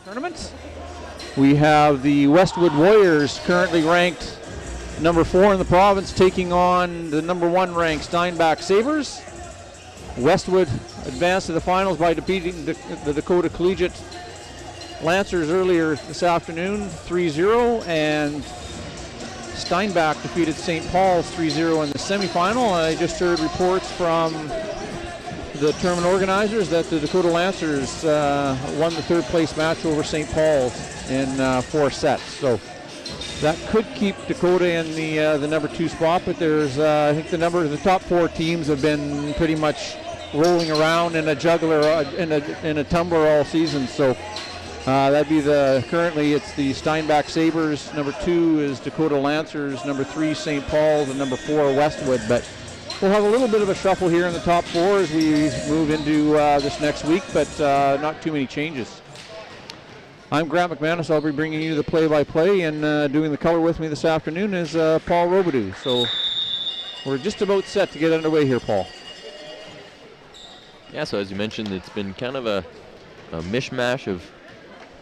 tournament. We have the Westwood Warriors, currently ranked number 4 in the province, taking on the number 1 ranked Steinbach Sabres. Westwood advanced to the finals by defeating the Dakota Collegiate Lancers earlier this afternoon, 3-0, and Steinbach defeated St. Paul's 3-0 in the semifinal. I just heard reports from the tournament organizers that the Dakota Lancers won the 3rd place match over St. Paul's in 4 sets. So that could keep Dakota in the number 2 spot, but there's I think the top 4 teams have been pretty much rolling around in a juggler in a tumbler all season. So that'd be currently it's the Steinbach Sabres, number 2 is Dakota Lancers, number 3 St. Paul's, and number 4 Westwood. But we'll have a little bit of a shuffle here in the top 4 as we move into this next week, but not too many changes. I'm Grant McManus. I'll be bringing you the play-by-play, and doing the color with me this afternoon is Paul Robidoux. So we're just about set to get underway here, Paul. Yeah, so as you mentioned, it's been kind of a mishmash of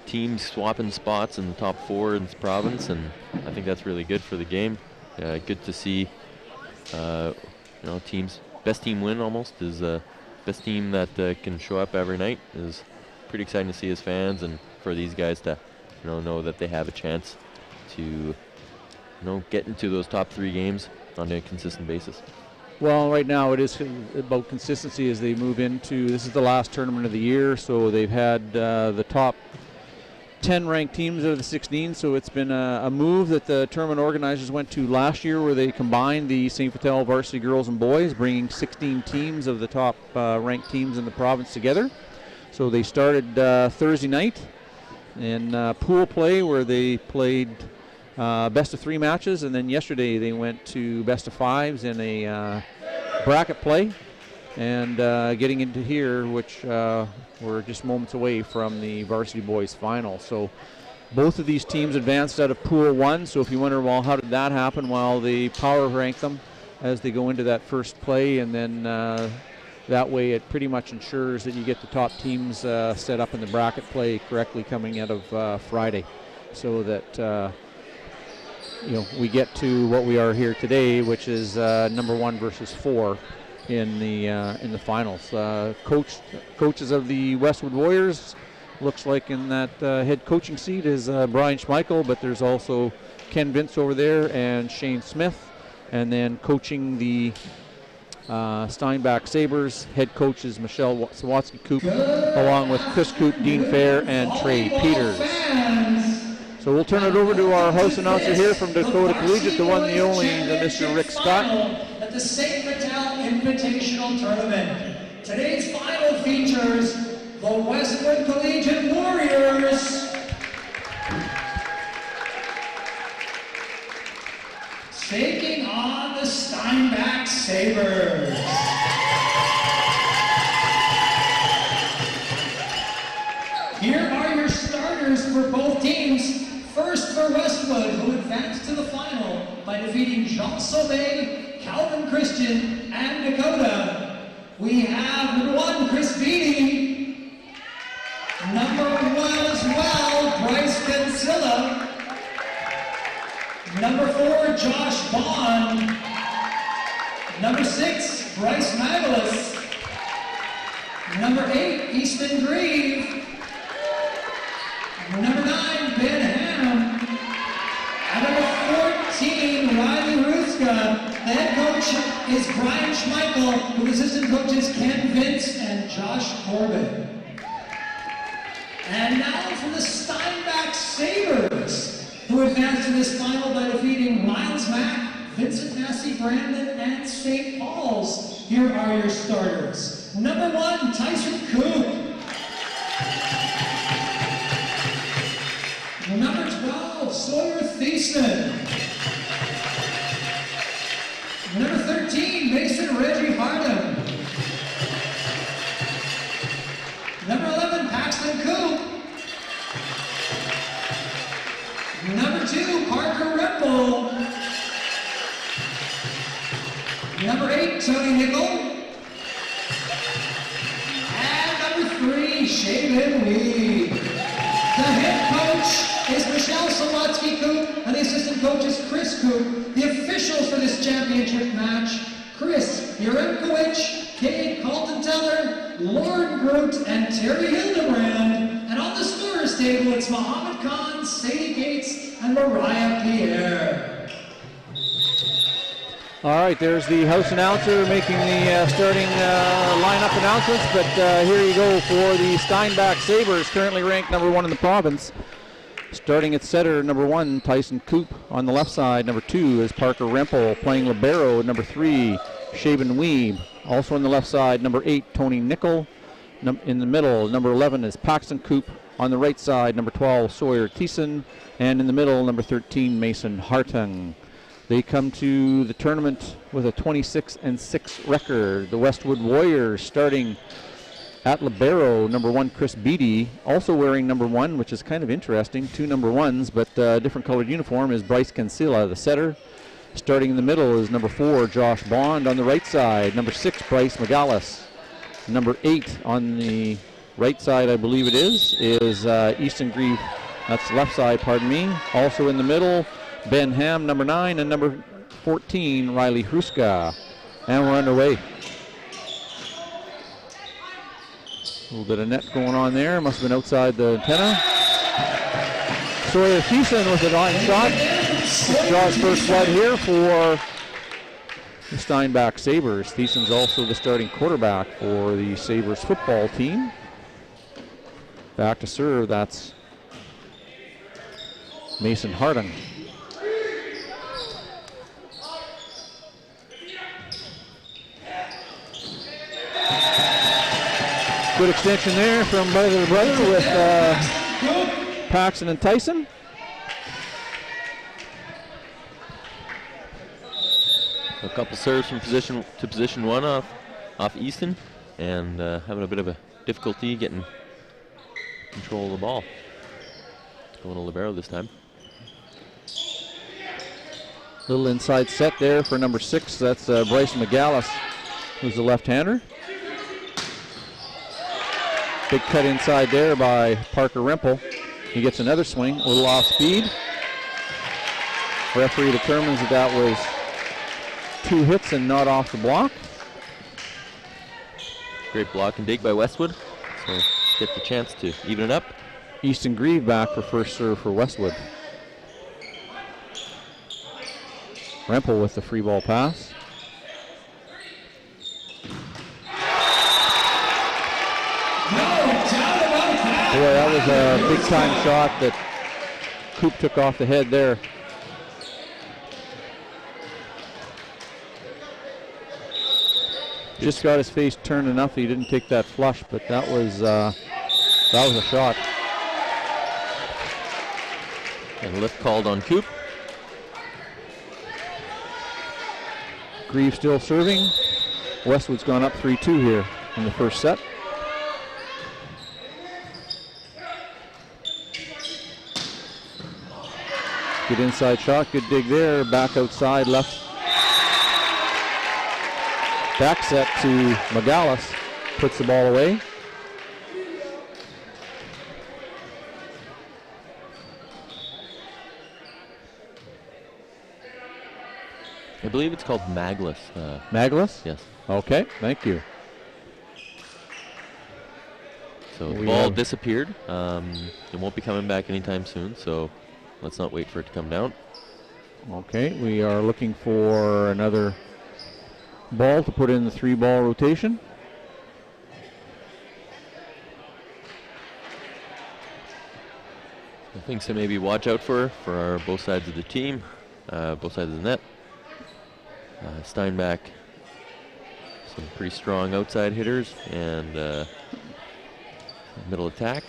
teams swapping spots in the top 4 in the province, and I think that's really good for the game. Good to see, teams. Best team win almost is best team that can show up every night is pretty exciting to see as fans, and for these guys to know that they have a chance to get into those top 3 games on a consistent basis. Well, right now it is about consistency as they move into, this is the last tournament of the year, so they've had the top 10 ranked teams out of the 16, so it's been a move that the tournament organizers went to last year, where they combined the St. Vital varsity girls and boys, bringing 16 teams of the top ranked teams in the province together. So they started Thursday night in pool play, where they played best of 3 matches, and then yesterday they went to best of 5s in a bracket play, and getting into here, which we're just moments away from the varsity boys final. So both of these teams advanced out of pool 1. So if you wonder, well, how did that happen? Well, they power rank them as they go into that first play, and then that way it pretty much ensures that you get the top teams set up in the bracket play correctly coming out of Friday, so that we get to what we are here today, which is number 1 versus 4 in the finals. Coaches of the Westwood Warriors, looks like in that head coaching seat is Brian Schmeichel, but there's also Ken Vince over there and Shane Smith, and then coaching the Steinbach Sabres, head coach is Michelle Sawatsky-Koop, along with Chris Koop, Dean Fair, and Trey Peters. So we'll turn it over to our house announcer here from Dakota Collegiate, the one, the only, the Mr. Rick Scott. At the St. Vital Invitational Tournament. Today's final features the Westwood Collegiate Warriors taking on the Steinbach Sabres. Here are your starters for both teams. First for Westwood, who advanced to the final by defeating Jean Sauvé, Calvin Christian, and Dakota. We have number 1, Chris Beatty. Number 1 as well, Bryce Godzilla. Number 4, Josh Bond. Number 6, Bryce Magalis. Number 8, Easton Grieve. Number 9, Ben Ham. And number 14, Riley Ruska. The head coach is Brian Schmeichel, with assistant coaches Ken Vince and Josh Corbin. And now from the Steinbach Sabres, who advanced to this final by defeating Miles Mack, Vincent Massey Brandon, and St. Paul's. Here are your starters. Number 1, Tyson Koop. Number 12, Sawyer Thiessen. Number 13, Mason Reggie Hardin. Number 11, Paxton Koop. Number 2, Parker Ripple. Number 8, Tony Nickel. And number 3, Shaven Lee. The Brodsky Coop, and the assistant coach is Chris Coop. The officials for this championship match, Chris Yaremkowicz, Kate Colton-Teller, Lauren Groot, and Terry Hildebrand. And on the scorer's table, it's Mohammed Khan, Sadie Gates, and Mariah Pierre. All right, there's the house announcer making the starting lineup announcements, but here you go for the Steinbach Sabres, currently ranked number 1 in the province. Starting at setter, number 1, Tyson Coop. On the left side, number 2 is Parker Rempel. Playing libero, number 3, Shaven Weeb. Also on the left side, number 8, Tony Nickel. In the middle, number 11 is Paxton Coop. On the right side, number 12, Sawyer Thiessen. And in the middle, number 13, Mason Hartung. They come to the tournament with a 26-6 record. The Westwood Warriors starting at libero, number 1, Chris Beattie. Also wearing number 1, which is kind of interesting. 2 number 1s, but different colored uniform, is Bryce Cancilla, the setter. Starting in the middle is number 4, Josh Bond. On the right side, number 6, Bryce McGallis. Number 8 on the right side, I believe it is Easton Grieve. That's left side, pardon me. Also in the middle, Ben Ham, number 9, and number 14, Riley Hruska. And we're underway. A little bit of net going on there. Must have been outside the antenna. Sawyer Thiessen with a line shot. Draws first blood here for the Steinbach Sabres. Thiessen's also the starting quarterback for the Sabres football team. Back to serve, that's Mason Hartung. Good extension there from brother to brother with Paxton and Tyson. A couple serves from position to position 1 off Easton, and having a bit of a difficulty getting control of the ball. Going to libero this time. Little inside set there for number 6. That's Bryce McGallis, who's the left-hander. Big cut inside there by Parker Rempel. He gets another swing, a little off speed. Referee determines that was 2 hits and not off the block. Great block and dig by Westwood. So get the chance to even it up. Easton Grieve back for first serve for Westwood. Rempel with the free ball pass. Boy, that was a big time shot that Coop took off the head there. Just got his face turned enough he didn't take that flush, but that was a shot. And a lift called on Coop. Grieve still serving. Westwood's gone up 3-2 here in the first set. Good inside shot, good dig there. Back outside, left. Back set to McGallis. Puts the ball away. I believe it's called Maglis. Maglis? Yes. Okay, thank you. So the ball disappeared. It won't be coming back anytime soon, so let's not wait for it to come down. Okay, we are looking for another ball to put in the 3-ball rotation. Things to maybe watch out for both sides of the team, both sides of the net. Steinbach, some pretty strong outside hitters and middle attack.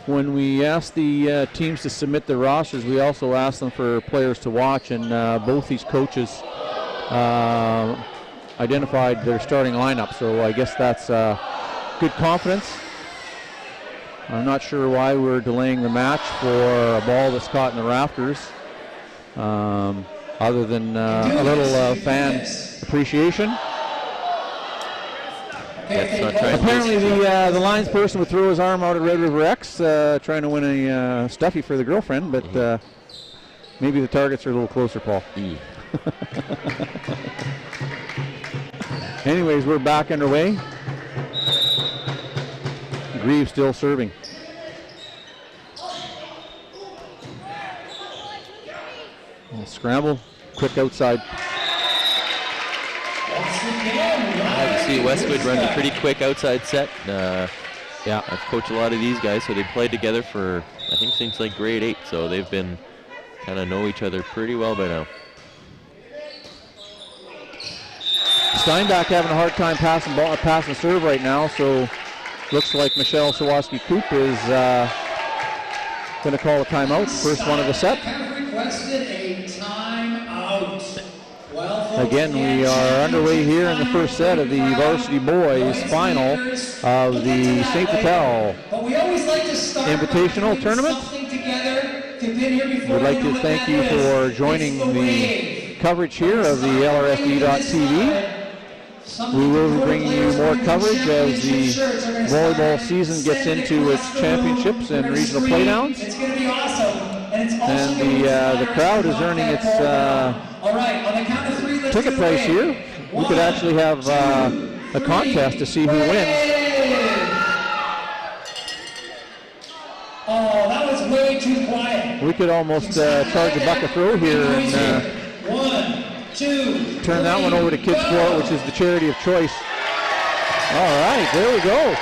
When we asked the teams to submit their rosters, we also asked them for players to watch, and both these coaches identified their starting lineup, so I guess that's good confidence. I'm not sure why we're delaying the match for a ball that's caught in the rafters, other than a little fan appreciation. That's not trying to Apparently the lines person would throw his arm out at Red River X trying to win a stuffy for the girlfriend, but maybe the targets are a little closer, Paul. Anyways, we're back underway. Grieve still serving. Scramble, quick outside. You see Westwood run a pretty quick outside set. Yeah, I've coached a lot of these guys, so they played together for, I think, since like grade 8, so they've been kind of know each other pretty well by now. Steinbach having a hard time passing serve right now, so looks like Michelle Sawaski-Coop is going to call a timeout. First one of the set. Requested a timeout. Again, we are underway here in the first set of the varsity boys final of the St. Patel Invitational Tournament. We'd like to thank you for joining the coverage here of the LRSD.TV. We will be bringing you more coverage as the volleyball season gets into its championships and regional playdowns. It's going to be awesome. And the crowd is earning its ticket price here. We could actually have a contest to see who wins. Oh, that was way too quiet. We could almost charge a buck a throw here and turn that one over to Kids Sport, which is the charity of choice. All right, there we go.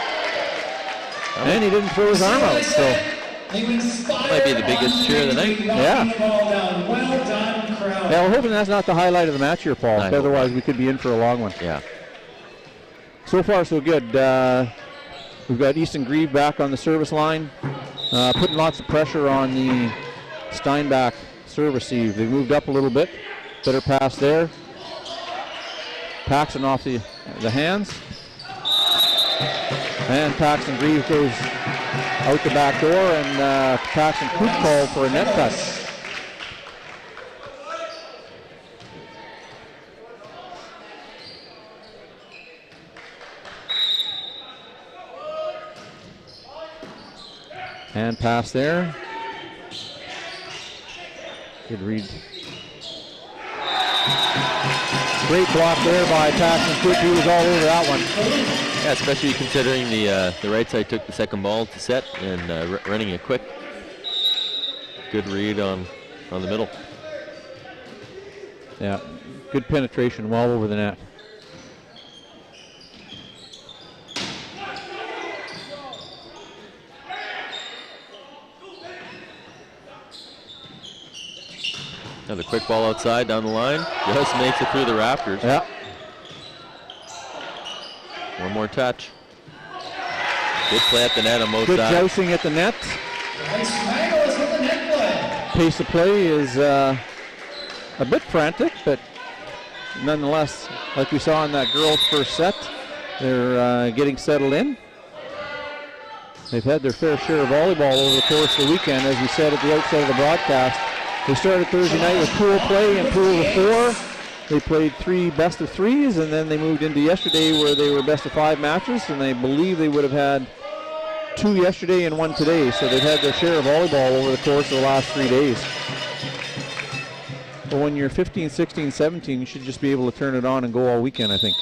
And he didn't throw his arm out, so. That might be the biggest cheer of the night. Yeah. Well done, crowd. Yeah, we're hoping that's not the highlight of the match here, Paul. Otherwise, we could be in for a long one. Yeah. So far, so good. We've got Easton Grieve back on the service line, putting lots of pressure on the Steinbach serve receive. They moved up a little bit. Better pass there. Paxton off the hands. And Paxton Grieve goes out the back door, and Paxton Coop called for a net touch. Hand pass there. Good read. Great block there by Paxton Coop. He was all over that one. Yeah, especially considering the right side took the second ball to set and running a quick, good read on the middle. Yeah, good penetration well over the net. Another quick ball outside down the line. Just makes it through the rafters. Yeah. One more touch. Good play at the net on both Good sides. jousting at the net. Pace of play is a bit frantic, but nonetheless, like we saw in that girls' first set, they're getting settled in. They've had their fair share of volleyball over the course of the weekend, as we said at the outset of the broadcast. They started Thursday night with pool play and pool of 4. They played 3 best of 3s, and then they moved into yesterday where they were best of 5 matches, and I believe they would have had 2 yesterday and 1 today, so they've had their share of volleyball over the course of the last 3 days. But when you're 15, 16, 17, you should just be able to turn it on and go all weekend, I think.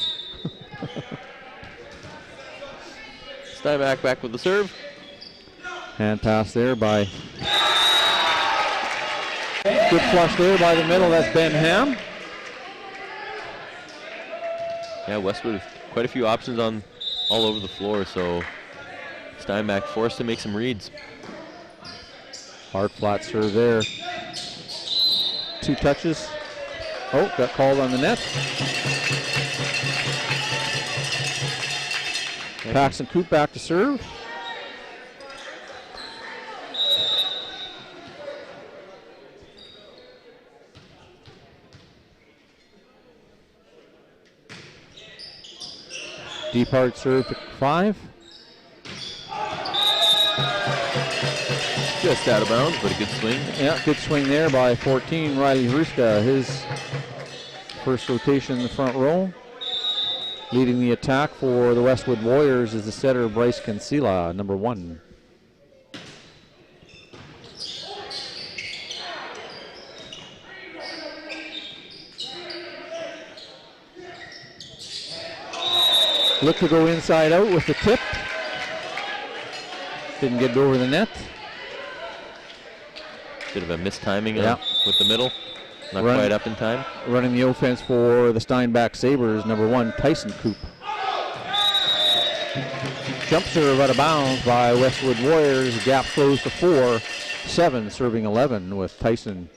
Steinbach back with the serve. Hand pass there by... Good flush there by the middle, that's Ben Ham. Yeah, Westwood with quite a few options on all over the floor, so Steinbach forced to make some reads. Hard flat serve there. 2 touches. Oh, got called on the net. Paxton Coop back to serve. Deep hard serve to 5. Just out of bounds, but a good swing. Yeah, good swing there by 14, Riley Hruska. His first rotation in the front row. Leading the attack for the Westwood Warriors is the setter Bryce Cancela, number 1. Look to go inside out with the tip. Didn't get it over the net. Bit of a mistiming with the middle. Not quite up in time. Running the offense for the Steinbach Sabres, number 1, Tyson Coop. Jump serve out of bounds by Westwood Warriors. Gap closed to 4-7, serving 11 with Tyson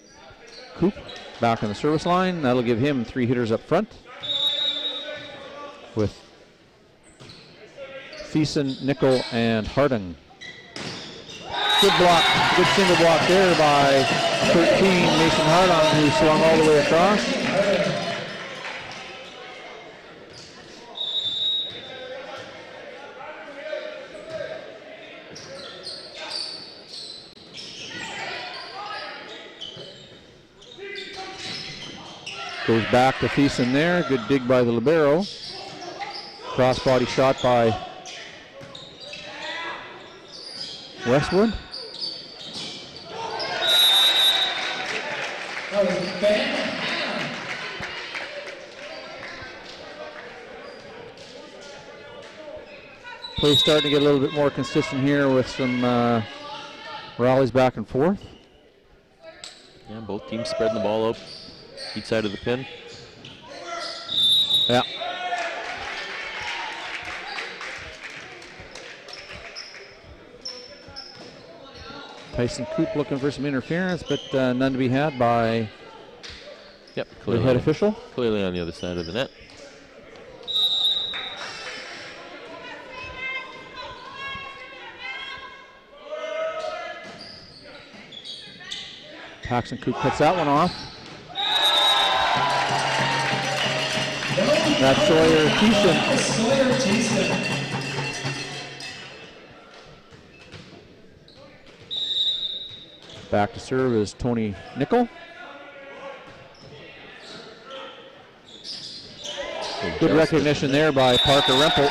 Coop back on the service line. That'll give him 3 hitters up front with Thiessen, Nickel, and Harding. Good block, good single block there by 13, Mason Harding, who swung all the way across. Goes back to Thiessen there, good dig by the libero. Cross-body shot by Westwood. Play starting to get a little bit more consistent here with some rallies back and forth. Yeah, both teams spreading the ball out each side of the pin. Yeah. Tyson Coop looking for some interference, but none to be had by the head official. Clearly on the other side of the net. Paxton Coop cuts that one off. That's Sawyer Thiessen. Back to serve is Tony Nickel. Good recognition there by Parker Rempel.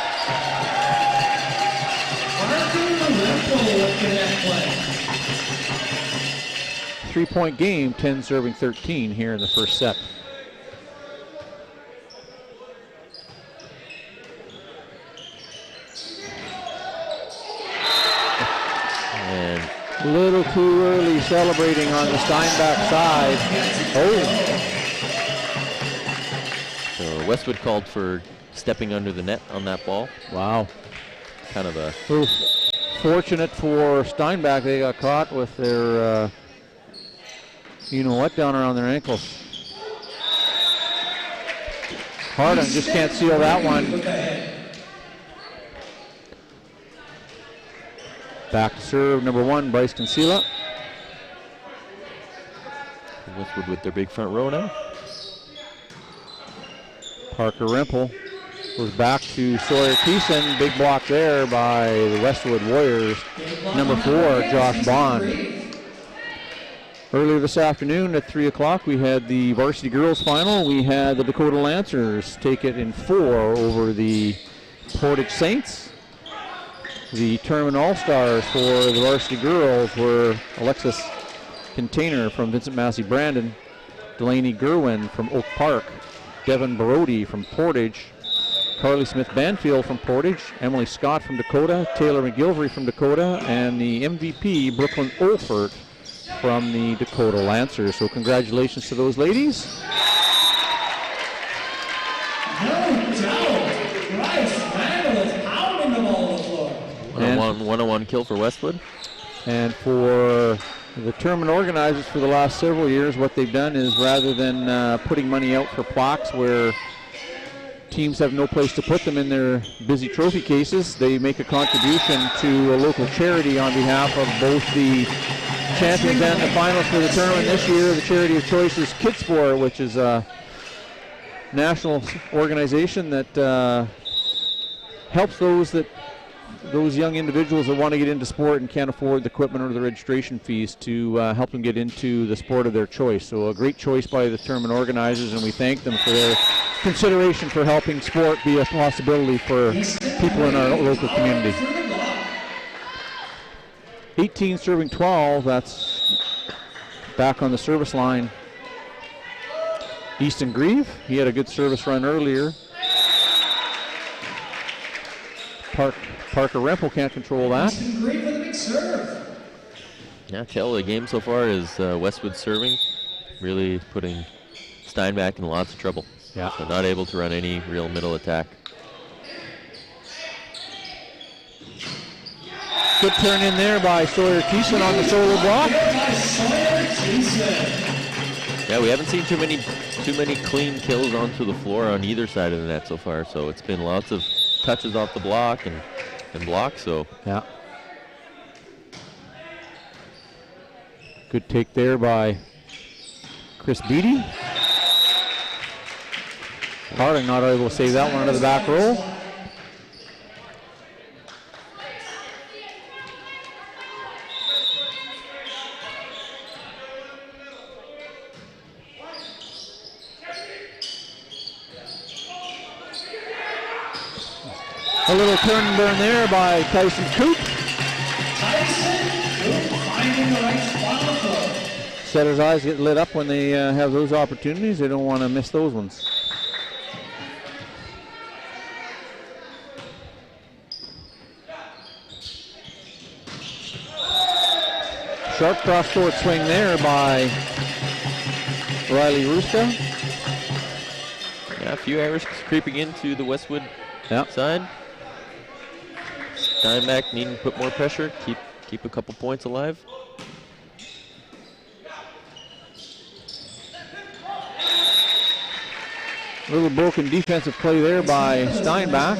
Three-point game, 10 serving 13 here in the first set. And a little too early celebrating on the Steinbach side. Oh. So Westwood called for stepping under the net on that ball. Wow. Kind of a... Fortunate for Steinbach, they got caught with their, you-know-what down around their ankles. Harding just can't seal that one. Back to serve, number 1, Bryce Cancela. Westwood with their big front row now. Parker Rempel goes back to Sawyer Thiessen. Big block there by the Westwood Warriors. Number 4, Josh Bond. Earlier this afternoon at 3 o'clock, we had the varsity girls final. We had the Dakota Lancers take it in 4 over the Portage Saints. The tournament all-stars for the varsity girls were Alexis Container from Vincent Massey Brandon, Delaney Gerwin from Oak Park, Devin Barodi from Portage, Carly Smith Banfield from Portage, Emily Scott from Dakota, Taylor McGilvery from Dakota, and the MVP, Brooklyn Olfert from the Dakota Lancers. So congratulations to those ladies. No doubt. Bryce Randall is pounding the ball on the floor. 101 kill for Westwood. And for the tournament organizers for the last several years, what they've done is rather than putting money out for plaques where teams have no place to put them in their busy trophy cases, they make a contribution to a local charity on behalf of both the champions and the finalists for the tournament this year. The charity of choice is Kidsport, which is a national organization that helps those that those young individuals that want to get into sport and can't afford the equipment or the registration fees to help them get into the sport of their choice. So a great choice by the tournament organizers, and we thank them for their consideration for helping sport be a possibility for people in our local community. 18 serving 12, that's back on the service line. Easton Grieve, he had a good service run earlier. Parker Rempel can't control that. Easton Grieve with a big serve. Yeah, tail of the game so far is Westwood serving, really putting Steinbach in lots of trouble. Yeah. So not able to run any real middle attack. Good turn in there by Sawyer Thiessen on the solo block. Yeah, we haven't seen too many clean kills onto the floor on either side of the net so far. So it's been lots of touches off the block and blocks. So yeah. Good take there by Chris Beattie. Harding not able to save that one into the back row. A little turn and burn there by Tyson Coop. Tyson Coop finding the right spot. Setters' eyes get lit up when they have those opportunities. They don't want to miss those ones. Sharp cross-court swing there by Riley Ruska. yeah, a few errors creeping into the Westwood side. Steinbach needing to put more pressure, keep a couple points alive. A little broken defensive play there by Steinbach.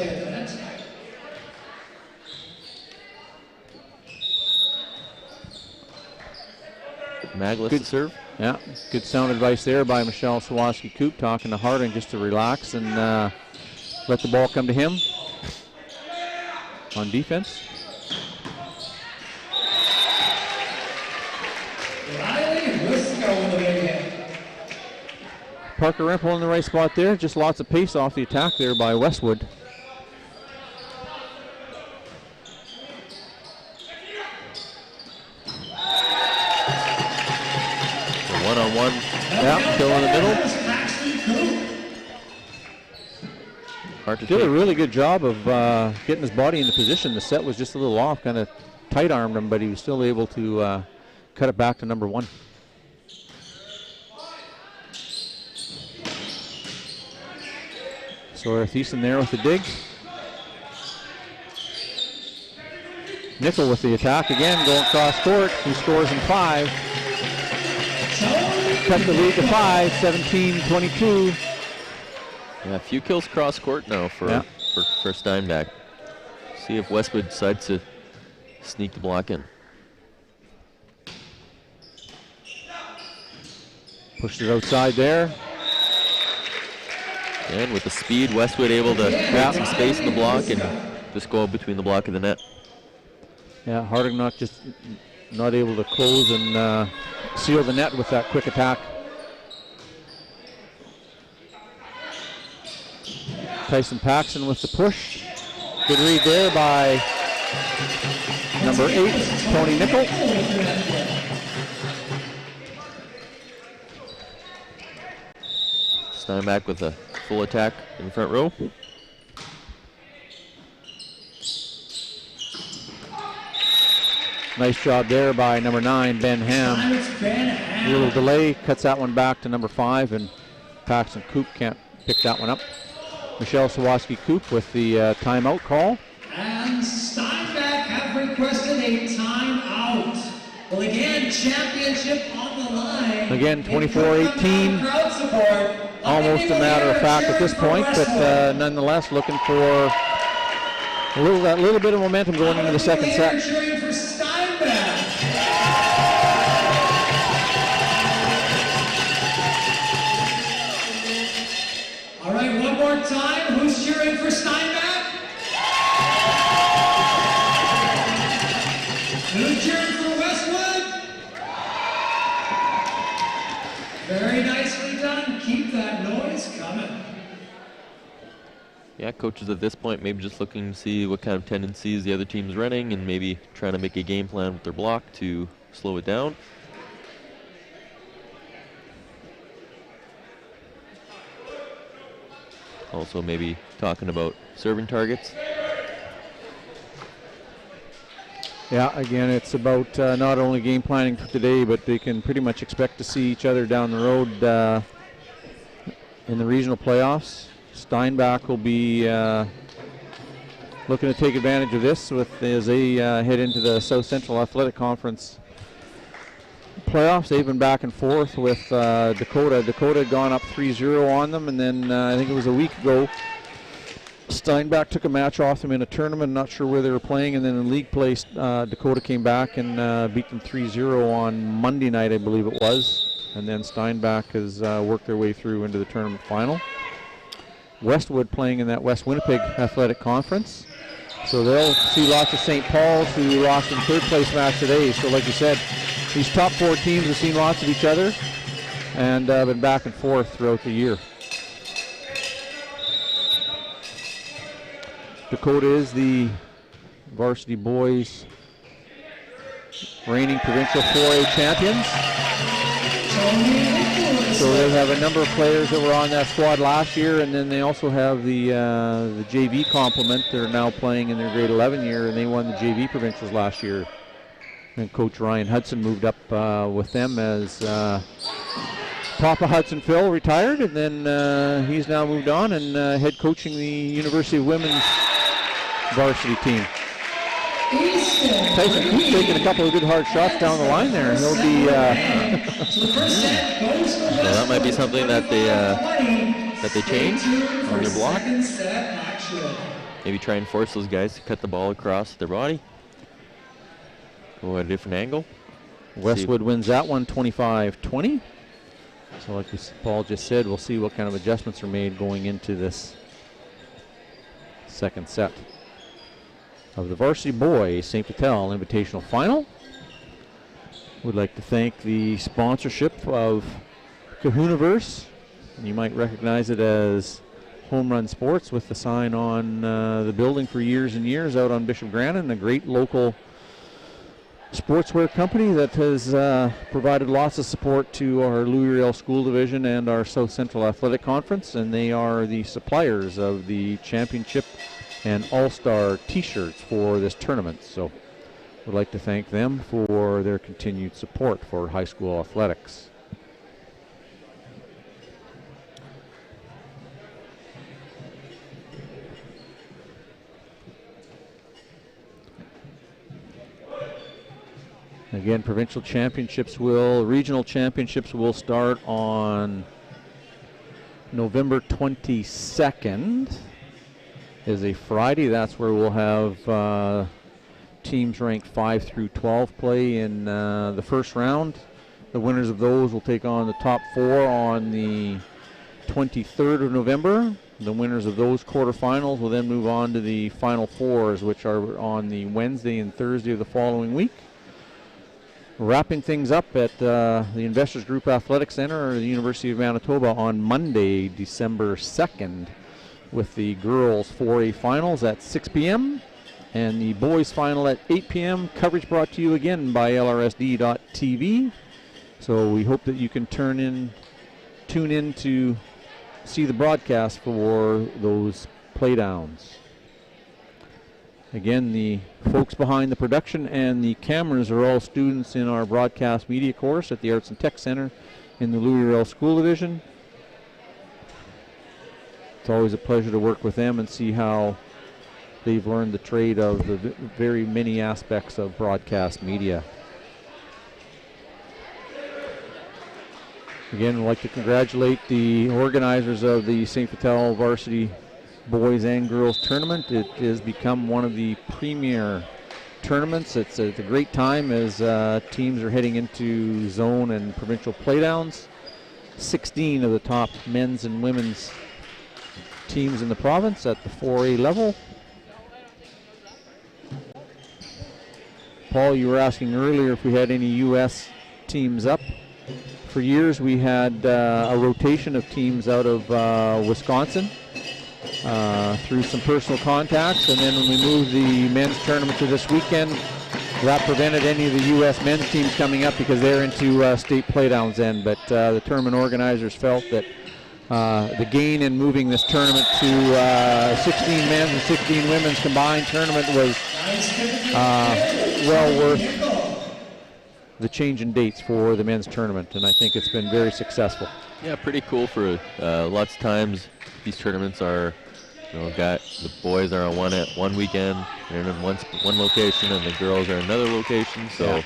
Maglis to serve. Yeah, good sound advice there by Michelle Sawaski-Coop, talking to Harding just to relax and let the ball come to him on defense. Parker Rempel in the right spot there. Just lots of pace off the attack there by Westwood. One-on-one. Yeah, still in the middle. Hard to Did a take. really good job of getting his body into position. The set was just a little off, kind of tight-armed him, but he was still able to cut it back to number one. Sawyer Thiessen there with the dig. Nickel with the attack again, going cross court. He scores in 5. Cut the lead to 5, 17-22. Yeah, a few kills cross court now for Steinbach. See if Westwood decides to sneak the block in. Pushed it outside there. And with the speed, Westwood able to create some space in the block and just go between the block and the net. Yeah, Harding not able to close and seal the net with that quick attack. Tyson Paxson with the push. Good read there by number 8, Tony Nickel. Steinbach with a full attack in the front row. Nice job there by number 9, Ben Ham. A little delay, cuts that one back to number 5, and Paxton Coop can't pick that one up. Michelle Sawaski-Coop with the timeout call. And Steinbach have requested a timeout. Well, again, championship on the line. Again, 24-18. Crowd support. Almost a matter of fact at this point, but nonetheless looking for that little bit of momentum going into the second set. Cheering for Steinbach. All right, one more time. Who's cheering for Steinbach? Yeah, coaches at this point maybe just looking to see what kind of tendencies the other team's running and maybe trying to make a game plan with their block to slow it down. Also maybe talking about serving targets. Yeah, again, it's about not only game planning for today, but they can pretty much expect to see each other down the road in the regional playoffs. Steinbach will be looking to take advantage of this as they head into the South Central Athletic Conference playoffs. They've been back and forth with Dakota. Dakota had gone up 3-0 on them, and then I think it was a week ago, Steinbach took a match off them in a tournament. Not sure where they were playing, and then in league play, Dakota came back and beat them 3-0 on Monday night, I believe it was. And then Steinbach has worked their way through into the tournament final. Westwood playing in that West Winnipeg Athletic Conference. So they'll see lots of St. Paul's, who lost in third place match today. So like you said, these top 4 teams have seen lots of each other and been back and forth throughout the year. Dakota is the varsity boys reigning provincial 4A champions. So they have a number of players that were on that squad last year, and then they also have the JV complement. They're now playing in their grade 11 year, and they won the JV provincials last year. And Coach Ryan Hudson moved up with them as Papa Hudson Phil retired, and then he's now moved on and head coaching the University of Women's varsity team. Tyson Coops taking a couple of good hard shots down the line there. He'll be. So that might be something that they change on their block. Maybe try and force those guys to cut the ball across their body. Go at a different angle. Westwood wins that one 25-20. So like Paul just said, we'll see what kind of adjustments are made going into this second set of the varsity boys St. Vital Invitational Final. Would like to thank the sponsorship of Kahunaverse. You might recognize it as Home Run Sports with the sign on the building for years and years out on Bishop Grannon, a great local sportswear company that has provided lots of support to our Louis Riel School Division and our South Central Athletic Conference, and they are the suppliers of the championship and all-star t-shirts for this tournament. So would like to thank them for their continued support for high school athletics. Again, regional championships will start on November 22nd. Is a Friday. That's where we'll have teams ranked 5 through 12 play in the first round. The winners of those will take on the top 4 on the 23rd of November. The winners of those quarterfinals will then move on to the final 4s, which are on the Wednesday and Thursday of the following week. Wrapping things up at the Investors Group Athletic Center at the University of Manitoba on Monday, December 2nd. With the girls 4A finals at 6 p.m. and the boys final at 8 p.m. Coverage brought to you again by LRSD.TV. So we hope that you can tune in to see the broadcast for those playdowns. Again, the folks behind the production and the cameras are all students in our broadcast media course at the Arts and Tech Center in the Louis Riel School Division. It's always a pleasure to work with them and see how they've learned the trade of the very many aspects of broadcast media. Again, I'd like to congratulate the organizers of the St. Vital Varsity Boys and Girls Tournament. It has become one of the premier tournaments. It's a great time as teams are heading into zone and provincial playdowns. 16 of the top men's and women's teams in the province at the 4A level. Paul, you were asking earlier if we had any U.S. teams up. For years we had a rotation of teams out of Wisconsin. through some personal contacts. And then when we moved the men's tournament to this weekend, that prevented any of the U.S. men's teams coming up because they're into state playdowns then. But the tournament organizers felt that the gain in moving this tournament to 16 men's and 16 women's combined tournament was well worth the change in dates for the men's tournament, and I think it's been very successful. Yeah, pretty cool. For lots of times these tournaments are, the boys are on one weekend, they're in one location, and the girls are in another location. So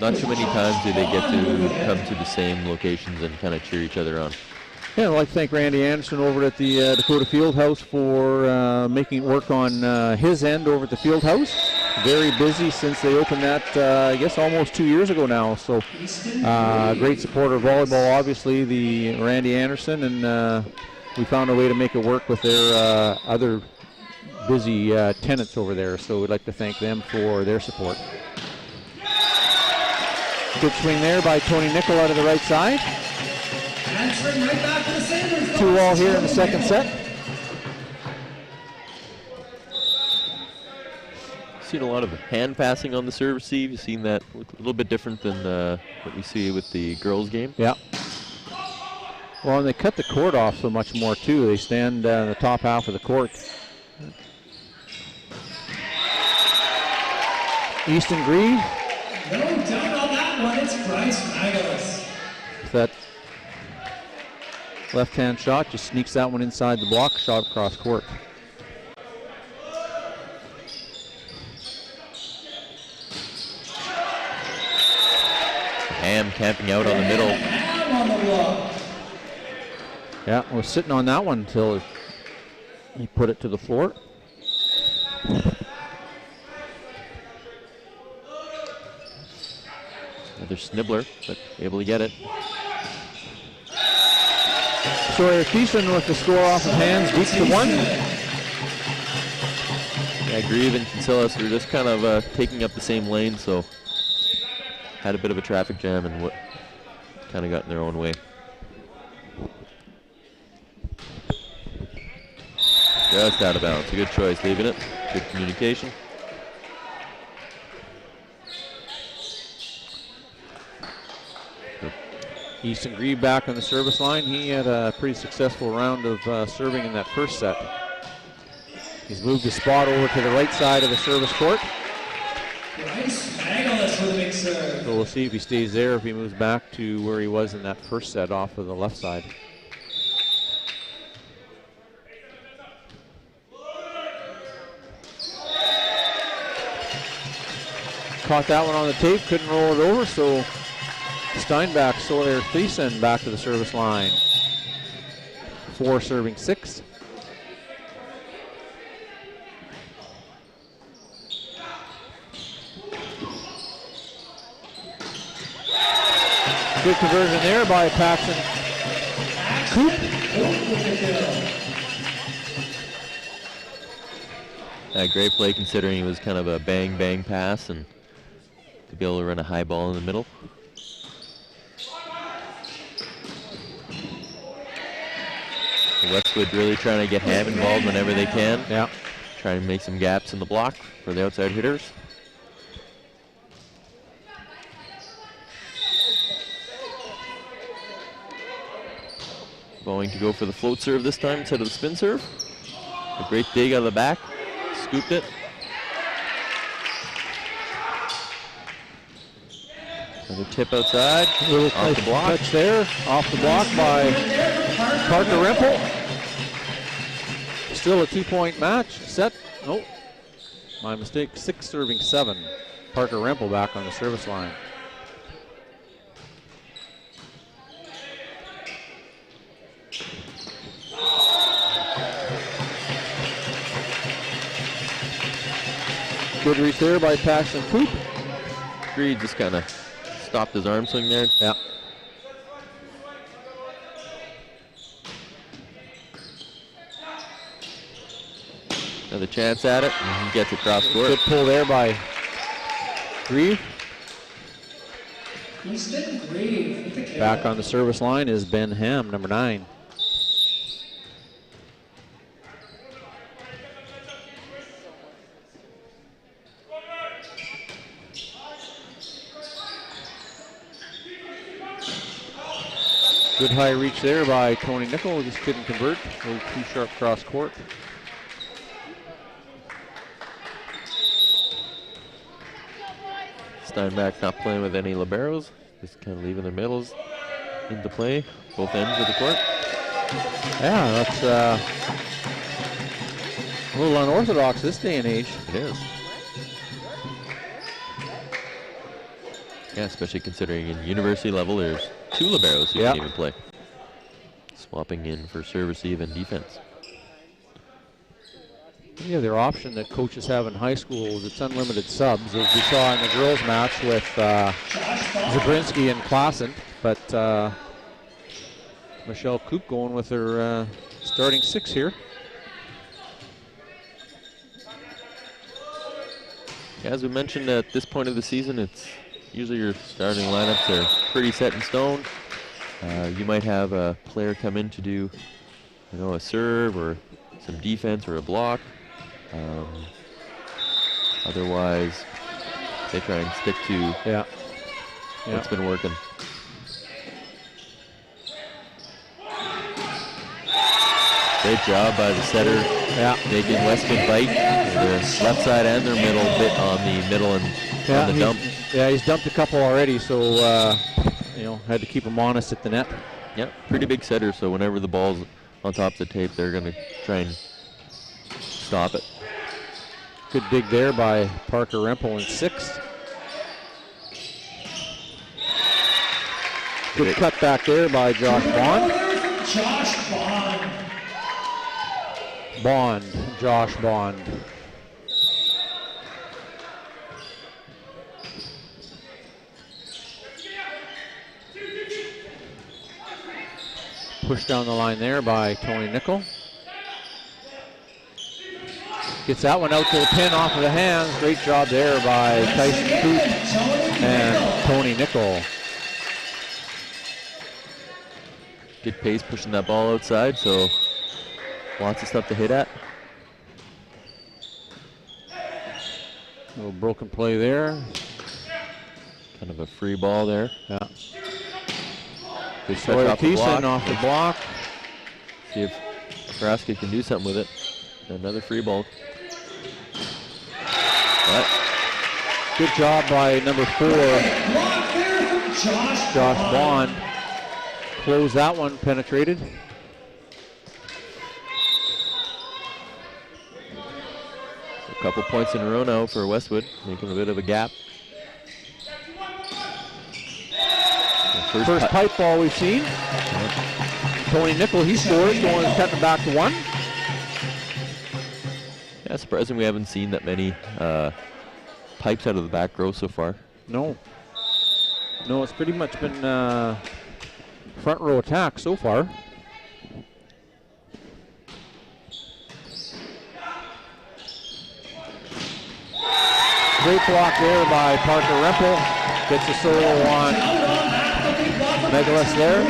not too many times do they get to come to the same locations and kind of cheer each other on. Yeah, I'd like to thank Randy Anderson over at the Dakota Fieldhouse for making it work on his end over at the Fieldhouse. Very busy since they opened that, I guess, almost 2 years ago now. So great supporter of volleyball, obviously, the Randy Anderson, and we found a way to make it work with their other busy tenants over there. So we'd like to thank them for their support. Good swing there by Tony Nickel out of the right side. Answering right back to the Sabres. 2-all here in the second set. Seen a lot of hand passing on the serve receive. You've seen that look a little bit different than what we see with the girls game. Yeah. Well, and they cut the court off so much more too. They stand in the top half of the court. Easton Grieve. No doubt on that one. It's Bryce Magalus. That left-hand shot just sneaks that one inside the block, shot across court. Ham camping out on the middle. Ham on the block. Yeah, was sitting on that one until he put it to the floor. Another snibbler, but able to get it. Sawyer Thiessen with the score off of hands, deep to one. Yeah, Grieve and Kinsella are just kind of taking up the same lane, so had a bit of a traffic jam and kind of got in their own way. Just out of bounds. A good choice, leaving it. Good communication. Easton Grieve back on the service line. He had a pretty successful round of serving in that first set. He's moved his spot over to the right side of the service court. Bryce Magalus with a big serve. So we'll see if he stays there, if he moves back to where he was in that first set off of the left side. Caught that one on the tape, couldn't roll it over, so Steinbach, Sawyer Thiessen back to the service line. 4 serving 6. Good conversion there by Paxton Coop. Great play considering it was kind of a bang-bang pass and to be able to run a high ball in the middle. Westwood really trying to get Ham involved whenever they can. Yeah. Trying to make some gaps in the block for the outside hitters. Going to go for the float serve this time instead of the spin serve. A great dig out of the back. Scooped it. Another tip outside. Off the block. Touch there. Off the block by Parker Rempel. Still a 2-point match. Set. Nope. My mistake. 6 serving 7. Parker Rempel back on the service line. Good reach there by Paxton Coop. Greed just kind of stopped his arm swing there. Yeah. Another chance at it, and he gets it across court. Good pull there by Grieve. Easton Grieve with the kill. Back on the service line is Ben Ham, number 9. Good high reach there by Tony Nickel. Just couldn't convert. A little too sharp cross court. Steinbach not playing with any liberos, just kind of leaving their middles into play, both ends of the court. Yeah, that's a little unorthodox this day and age. It is. Yeah, especially considering in university level there's 2 liberos who can even play. Swapping in for serve, receive, and defense. The other option that coaches have in high school is it's unlimited subs, as we saw in the girls' match with Zabrinski and Klassen. But Michelle Koop going with her starting 6 here. Yeah, as we mentioned at this point of the season, it's usually your starting lineups are pretty set in stone. You might have a player come in to do, a serve or some defense or a block. Otherwise, they try and stick to what's been working. Great job by the setter, making Westwood bite their left side and their middle bit on the middle and on the dump. Yeah, he's dumped a couple already, so had to keep him honest at the net. Yeah, pretty big setter, so whenever the ball's on top of the tape, they're going to try and stop it. Good dig there by Parker Rempel in 6. Good cut back there by Josh Bond. Josh Bond. Pushed down the line there by Tony Nickel. Gets that one out to the pin off of the hands. Great job there by Tyson Koop and Tony Nickel. Good pace pushing that ball outside, so lots of stuff to hit at. A little broken play there. Kind of a free ball there. Yeah. Good touch off the block. Off the block. See if Nebraska can do something with it. Another free ball. But good job by number 4, Josh Bond. Close that one, penetrated. A couple points in a row now for Westwood, making a bit of a gap. First pipe ball we've seen. Tony Nickel, he scores, going and cutting back to 1. Yeah, surprising we haven't seen that many pipes out of the back row so far. No, it's pretty much been front row attack so far. Great block there by Parker Rempel. Gets a solo on Megalis there.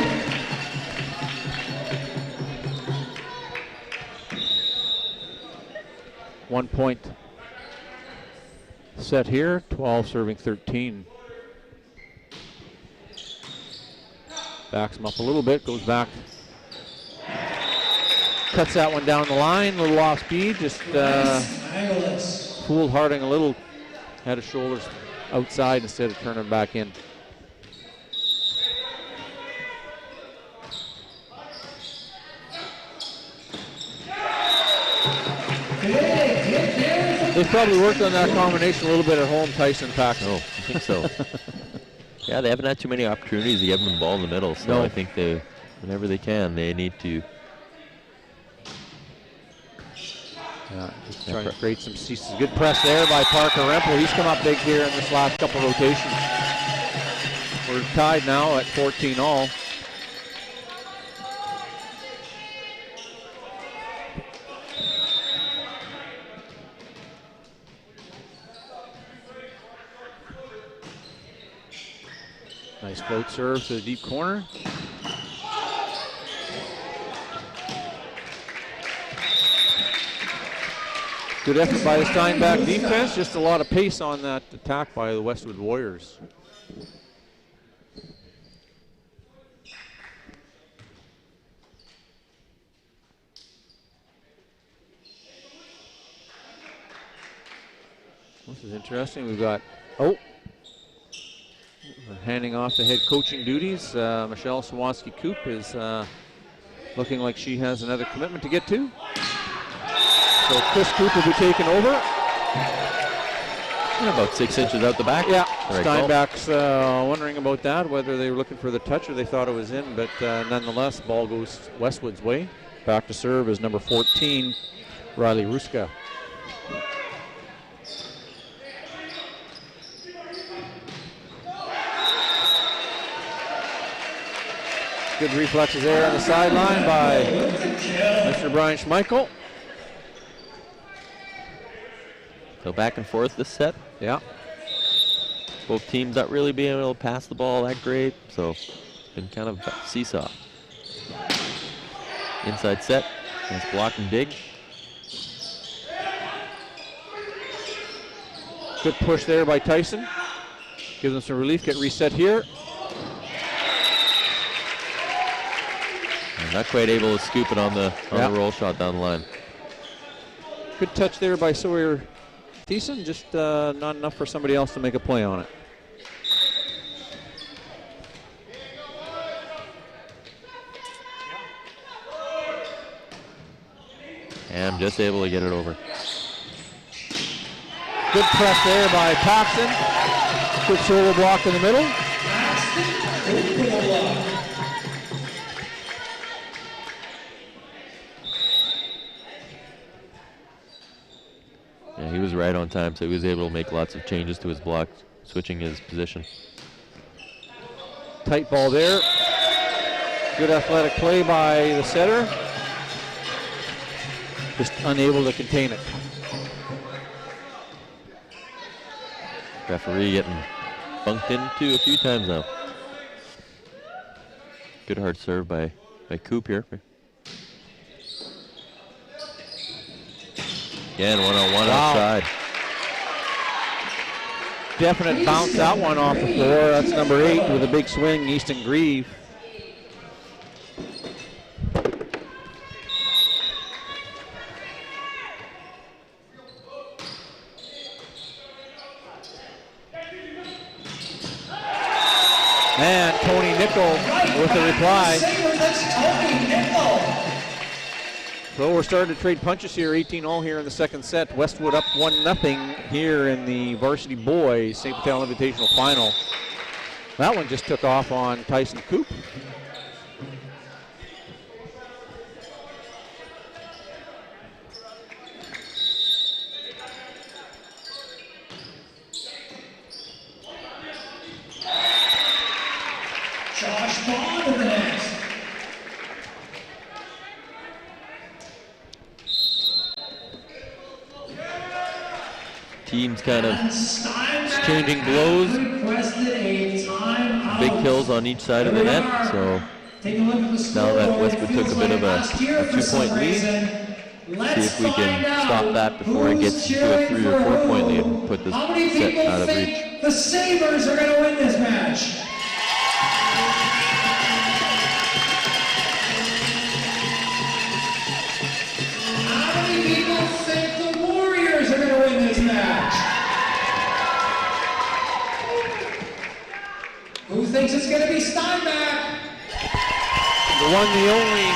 One point set here, 12 serving 13. Backs him up a little bit, goes back. Cuts that one down the line, a little off speed, just fooled Harding a little. Had his shoulders outside instead of turning back in. They probably worked on that combination a little bit at home, Tyson Paxton. Oh, I think so. Yeah, they haven't had too many opportunities to give them the ball in the middle, so no. I think whenever they can, they need to. Yeah, just trying to create some ceases. Good press there by Parker Rempel. He's come up big here in this last couple rotations. We're tied now at 14 all. Nice float serve to the deep corner. Good effort by the Steinbach defense. Just a lot of pace on that attack by the Westwood Warriors. This is interesting. We've got, we're handing off the head coaching duties. Michelle Sawansky-Koop is looking like she has another commitment to get to. So Chris Koop will be taking over. About 6 inches out the back. Yeah, Right, Steinbach's wondering about that, whether they were looking for the touch or they thought it was in, but nonetheless, ball goes Westwood's way. Back to serve is number 14, Riley Ruska. Good reflexes there on the sideline by Mr. Brian Schmeichel. So back and forth this set. Yeah. Both teams not really being able to pass the ball that great, so it's been kind of a seesaw. Inside set, nice block and dig. Good push there by Tyson. Gives them some relief, get reset here. And not quite able to scoop it on the roll shot down the line. Good touch there by Sawyer Thiessen, just not enough for somebody else to make a play on it. And just able to get it over. Good press there by Paxton. Good shoulder block in the middle. Yeah, he was right on time, so he was able to make lots of changes to his block, switching his position. Tight ball there. Good athletic play by the setter. Just unable to contain it. Referee getting bunked into a few times now. Good hard serve by Coop here. Again, one-on-one outside. Definite bounce that one off the floor. That's number 8 with a big swing, Easton Grieve. And Tony Nickel with the reply. So we're starting to trade punches here, 18-all here in the second set. Westwood up 1-0 here in the varsity boys St. Patel Invitational Final. That one just took off on Tyson Koop. Josh Bond in the net. Teams kind of exchanging blows. Big kills on each side of the net. So now that Westwood took a bit of a 2-point lead, see if we can stop that before it gets to a 3 or 4 point lead and put this set out of reach. The Sabres are going to win this match. How many people think the Warriors are going to win this match? Who thinks it's going to be Steinbach? The one, the only,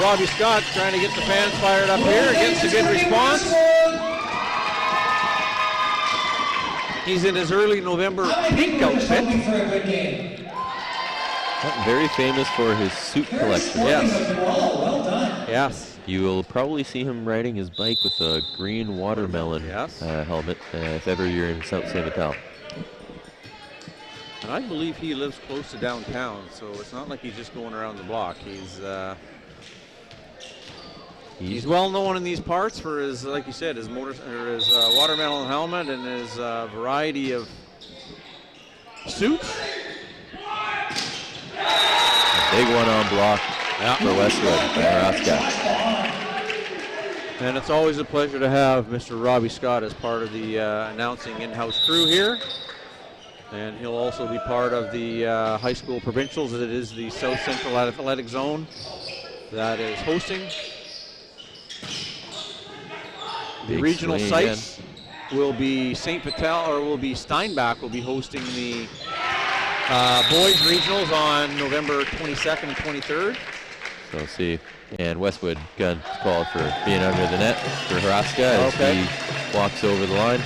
Robbie Scott trying to get the fans fired up here, gets a good response. He's in his early November pink outfit. Very famous for his suit collection. Yes. Well done. Yes. You will probably see him riding his bike with a green watermelon helmet if ever you're in South St. Vital. And I believe he lives close to downtown, so it's not like he's just going around the block. He's well known in these parts for his, like you said, his watermelon helmet and his variety of suits. A big one on block for Westwood by Nebraska. And it's always a pleasure to have Mr. Robbie Scott as part of the announcing in-house crew here. And he'll also be part of the high school provincials, as it is the South Central Athletic Zone that is hosting the Big regional swing sites. again. will be St. Vital, or will be Steinbach will be hosting the boys regionals on November 22nd and 23rd. So we'll see. And Westwood got called for being under the net for Haraska as he walks over the line.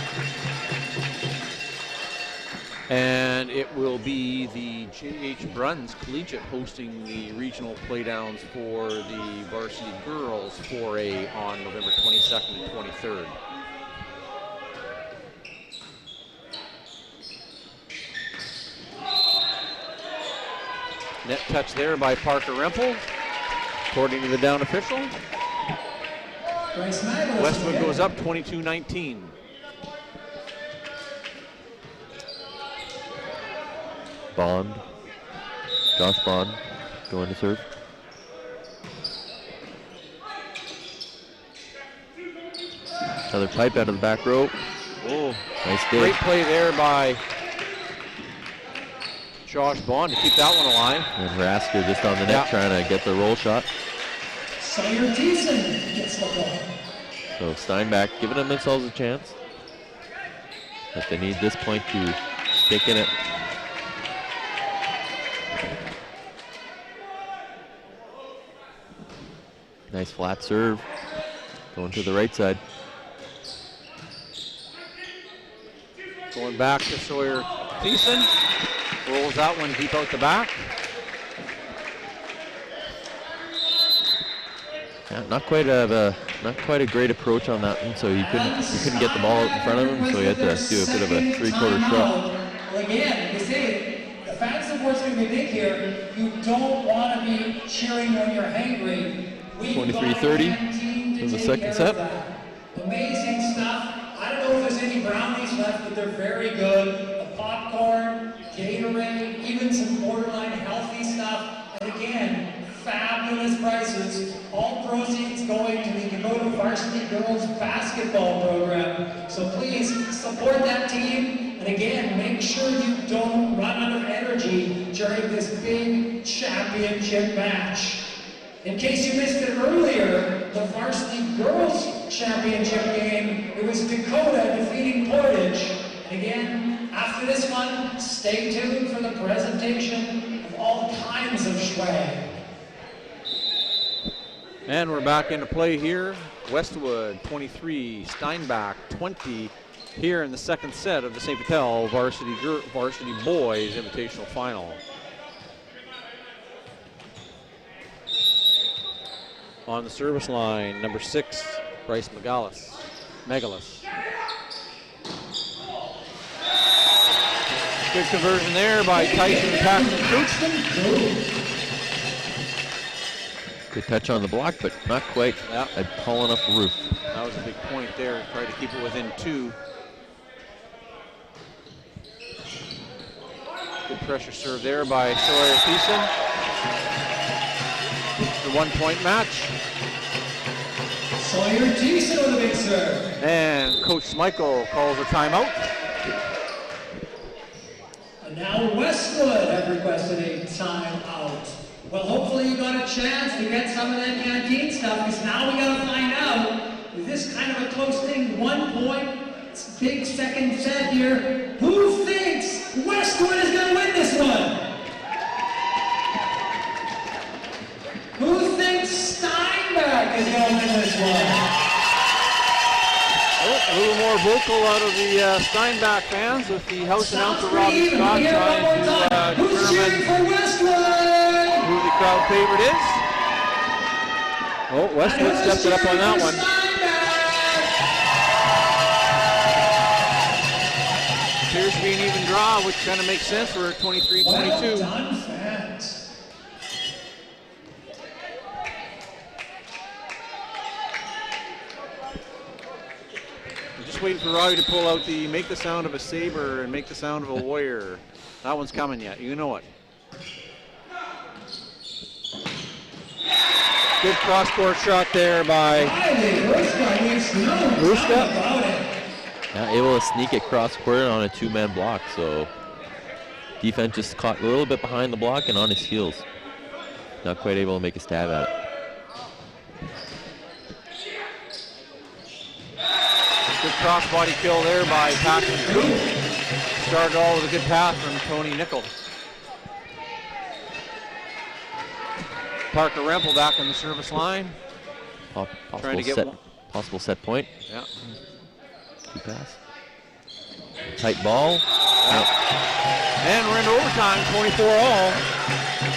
And it will be the J.H. Bruns Collegiate hosting the regional playdowns for the varsity girls 4A on November 22nd and 23rd. Net touch there by Parker Rempel, according to the down official. Westwood goes up 22-19. Bond, Josh Bond, going to serve. Another pipe out of the back row. Oh, nice dig. Great play there by Josh Bond to keep that one alive. And Haraska just on the net trying to get the roll shot. Sawyer Thiessen gets the ball. So Steinbach giving themselves a chance. But they need this point to stick in it. Nice flat serve. Going to the right side. Going back to Sawyer Thiessen. Rolls that one deep out the back. Yeah, not quite a great approach on that one, so he couldn't get the ball out in front of him, so he had to do a bit of a three-quarter shot. Well, again, they say the fan support's going to be big here. You don't want to be cheering when you're hangry. 23-30 in the second set. Amazing stuff. I don't know if there's any brownies left, but they're very good. The popcorn, Gatorade, even some borderline healthy stuff. And again, fabulous prices. All proceeds going to the Dakota Varsity Girls Basketball Program. So please support that team. And again, make sure you don't run out of energy during this big championship match. In case you missed it earlier, the Varsity Girls Championship game, it was Dakota defeating Portage. And again, after this one, stay tuned for the presentation of all kinds of swag. And we're back into play here. Westwood 23, Steinbach 20 here in the second set of the St. Vital Varsity Boys Invitational Final. On the service line, number 6, Bryce Megalis. Good conversion there by Tyson Paxton Cooch. Good touch on the block, but not quite tall enough roof. That was a big point there. Tried to keep it within 2. Good pressure serve there by Sawyer Thiessen. The 1-point match. Sawyer Thiessen with a big serve. And Coach Smichael calls a timeout. And now Westwood have requested a timeout. Well, hopefully you got a chance to get some of that canteen stuff, because now we got to find out, with this kind of a close thing, 1 point, big second set here, who thinks Westwood is going to win this one? Who thinks Steinbach is going to win this one? A little more vocal out of the Steinbach fans with the house announcer Robbie Scott trying to Who's cheering for Westwood? who the crowd favorite is. Oh, Westwood stepped it up on that one. Appears to be an even draw, which kind of makes sense for 23-22. Well done, fans. I'm just waiting for Robbie to pull out the make the sound of a saber and make the sound of a warrior. That one's coming yet. You know it. Good cross-court shot there by Ruska. Yeah, able to sneak it cross-court on a 2-man block, so defense just caught a little bit behind the block and on his heels. Not quite able to make a stab at it. Good cross-body kill there by Paxton Coop. Started all with a good pass from Tony Nickel. Parker Rempel back on the service line. Trying to get possible set point. Yeah. Good pass. Tight ball. Yeah. And we're into overtime, 24-all.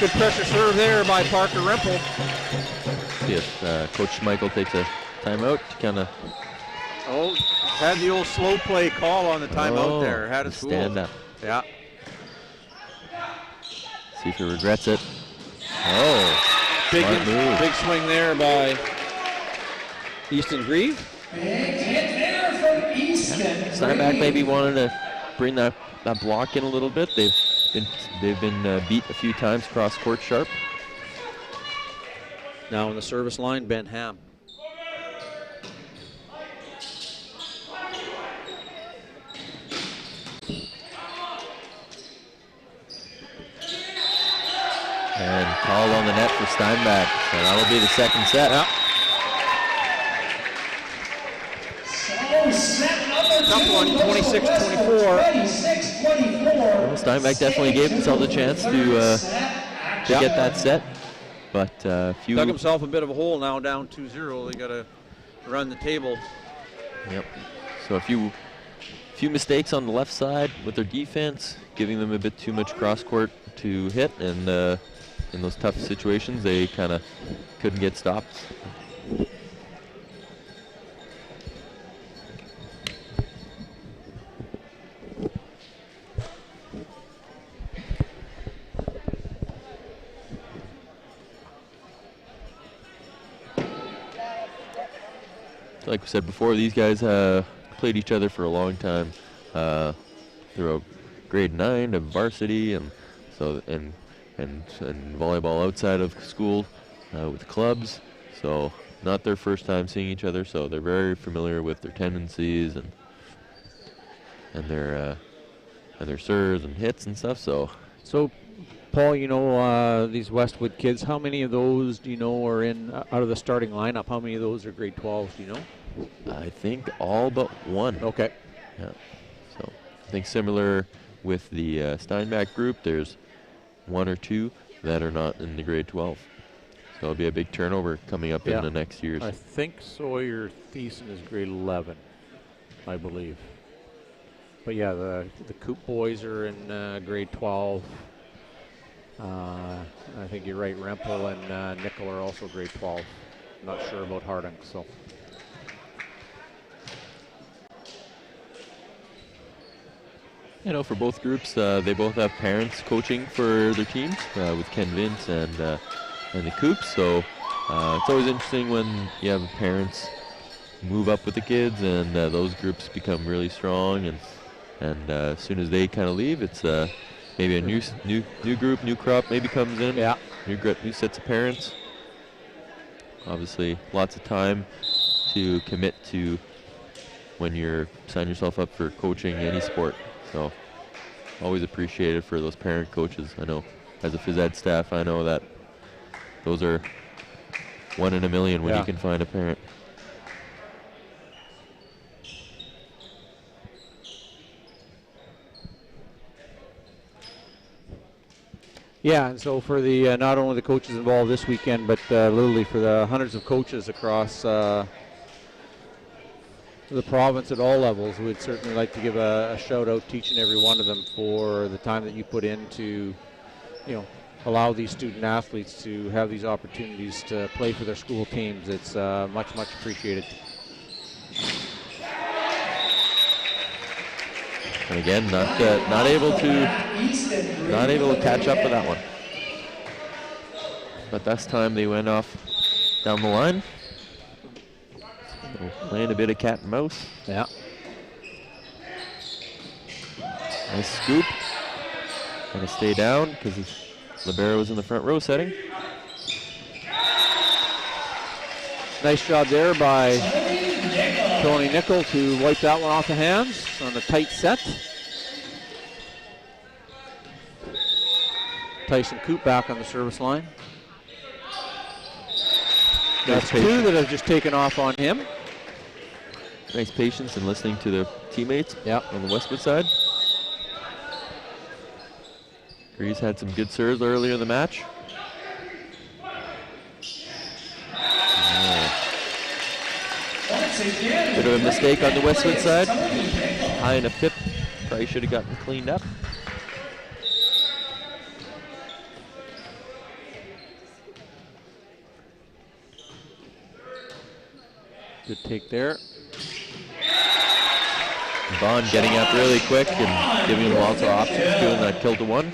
Good pressure serve there by Parker Rempel. See if Coach Schmeichel takes a timeout to kind of. Oh, had the old slow play call on the timeout there. Had a stand up. Yeah. See if he regrets it. Oh, big move. Big swing there by Easton Grieve. Big hit there from Easton. Steinbach maybe wanted to bring that block in a little bit. They've been beat a few times cross court sharp. Now on the service line, Ben Ham. And called on the net for Steinbach. So that'll be the second set. Yeah. So set number Tough one, 26-24. Well, Steinbach definitely gave himself a chance to get that set. But few dug himself a bit of a hole now, down 2-0. They got to run the table. Yep. So a few mistakes on the left side with their defense, giving them a bit too much cross court to hit, and in those tough situations, they kind of couldn't get stopped. Like we said before, these guys played each other for a long time through grade 9 of varsity, and so and volleyball outside of school with clubs. So not their first time seeing each other, so they're very familiar with their tendencies and their serves and hits and stuff. So Paul, you know, these Westwood kids, how many of those do you know are in out of the starting lineup? How many of those are grade 12s, do you know? I think all but one. Okay. Yeah. So I think similar with the Steinbach group, there's one or two that are not in the grade 12. So it'll be a big turnover coming up in the next years. I think Sawyer Thiessen is grade 11, I believe. But yeah, the Coop boys are in grade 12. I think you're right, Rempel and Nickel are also grade 12. Not sure about Harding, so. You know, for both groups, they both have parents coaching for their teams with Ken Vince and the Coops. So it's always interesting when you have parents move up with the kids and those groups become really strong. And as soon as they kind of leave, it's maybe a new group, new crop maybe comes in. Yeah. New sets of parents. Obviously, lots of time to commit to when you're sign yourself up for coaching any sport. So always appreciated for those parent coaches. I know as a phys ed staff, I know that those are 1 in a million when you can find a parent. Yeah, and so for the not only the coaches involved this weekend, but literally for the hundreds of coaches across the province at all levels, we'd certainly like to give a shout out to each and every one of them for the time that you put in to, you know, allow these student athletes to have these opportunities to play for their school teams. It's much appreciated. And again, not able to catch up with that one. But this time they went off down the line. So playing a bit of cat and mouse. Yeah. Nice scoop. Gonna stay down because Libero was in the front row setting. Nice job there by Tony Nickel to wipe that one off the hands on a tight set. Tyson Coop back on the service line. That's two that have just taken off on him. nice patience and listening to their teammates on the Westwood side. Greaves had some good serves earlier in the match. Bit of a mistake on the Westwood side. High in a pip. Probably should have gotten cleaned up. Good take there. Bond getting up really quick and giving him lots of options, doing that kill to one.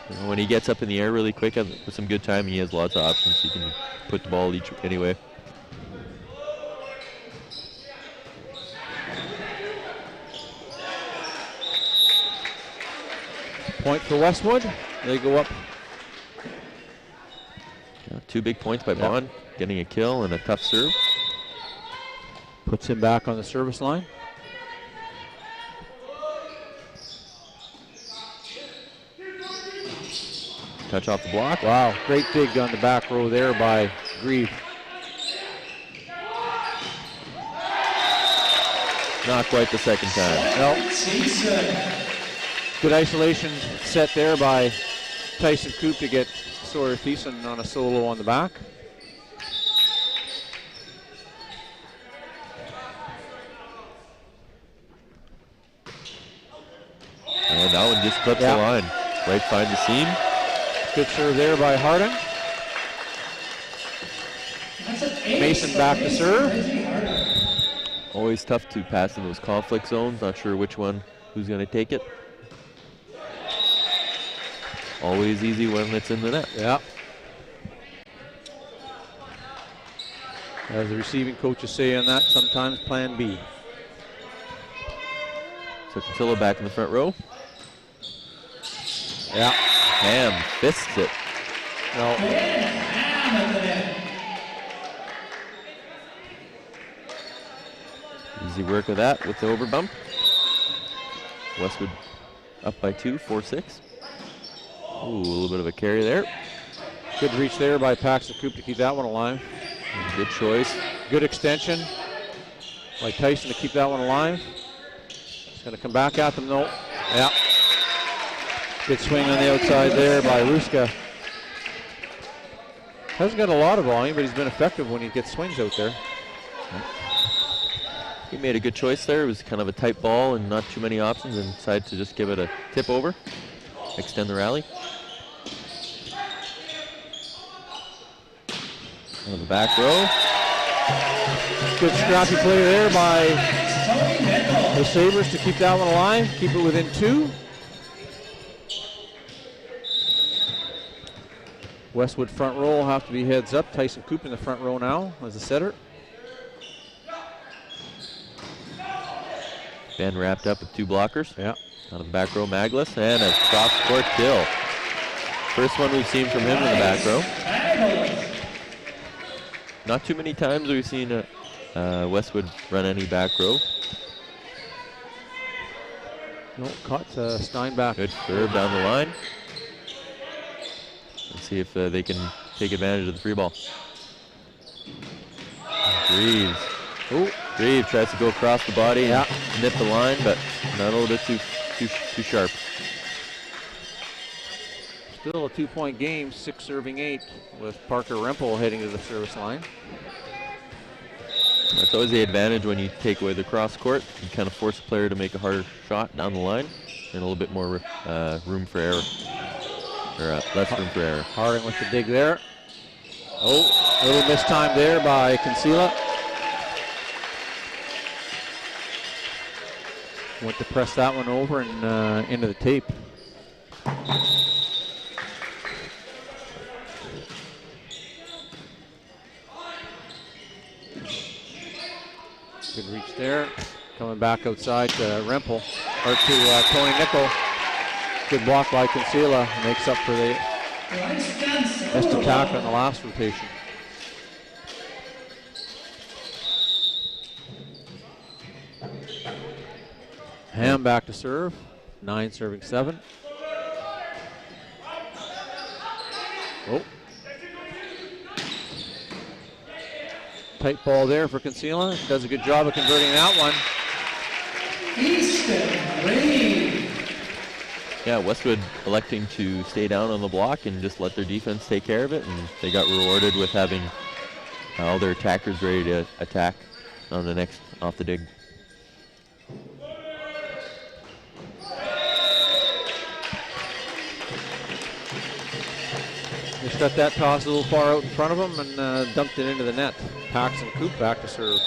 You know, when he gets up in the air really quick with some good time, he has lots of options. He can put the ball anyway. Point for Westwood. They go up. Yeah, 2 big points by Bond, getting a kill and a tough serve. Puts him back on the service line. Touch off the block. Wow, great dig on the back row there by Greaves. Not quite the second time. Nope. Good isolation set there by Tyson Coop to get Sawyer Thiessen on a solo on the back. And that one just clips the line. Right behind the seam. Good serve there by Harding. Mason back to serve. Always tough to pass in those conflict zones. Not sure who's going to take it. Always easy when it's in the net. Yeah. As the receiving coaches say on that, sometimes plan B. So Cotillo back in the front row. Yeah. Ham fists it. No. Easy work of that with the overbump. Westwood up by 2, 4-6. Ooh, a little bit of a carry there. Good reach there by Paxton Coop to keep that one alive. Good choice. Good extension by Tyson to keep that one alive. He's going to come back at them though. Yeah. Good swing on the outside there by Ruska. Hasn't got a lot of volume, but he's been effective when he gets swings out there. He made a good choice there. It was kind of a tight ball and not too many options, and decided to just give it a tip over, extend the rally. On the back row. Good scrappy play there by the Sabres to keep that one alive, keep it within 2. Westwood front row will have to be heads up. Tyson Coop in the front row now as a setter. Ben wrapped up with 2 blockers. Yeah. Out of the back row, Maglis, and a cross-court kill. First one we've seen from him in the back row. Not too many times we've seen Westwood run any back row. No, caught Steinbach. Good serve down the line. Let's see if they can take advantage of the free ball. Greaves. Oh, Greaves tries to go across the body, yeah, and nip the line, but not a little bit too sharp. Still a 2-point game, 6 serving 8, with Parker Rempel heading to the service line. That's always the advantage when you take away the cross court. You kind of force the player to make a harder shot down the line, and a little bit more room for error, or less room for error. Harding with the dig there. Oh, a little missed time there by Kinsella. Went to press that one over and into the tape. Good reach there. Coming back outside to Rempel, or to Tony Nickel. Good block by Kinsella. Makes up for the missed attack on the last rotation. Ham back to serve. 9 serving 7. Oh. Tight ball there for Consila. Does a good job of converting that one. Easton Reed. Yeah, Westwood electing to stay down on the block and just let their defense take care of it, and they got rewarded with having all their attackers ready to attack on the next off the dig. Just got that toss a little far out in front of him and dumped it into the net. Paxton Coop back to serve.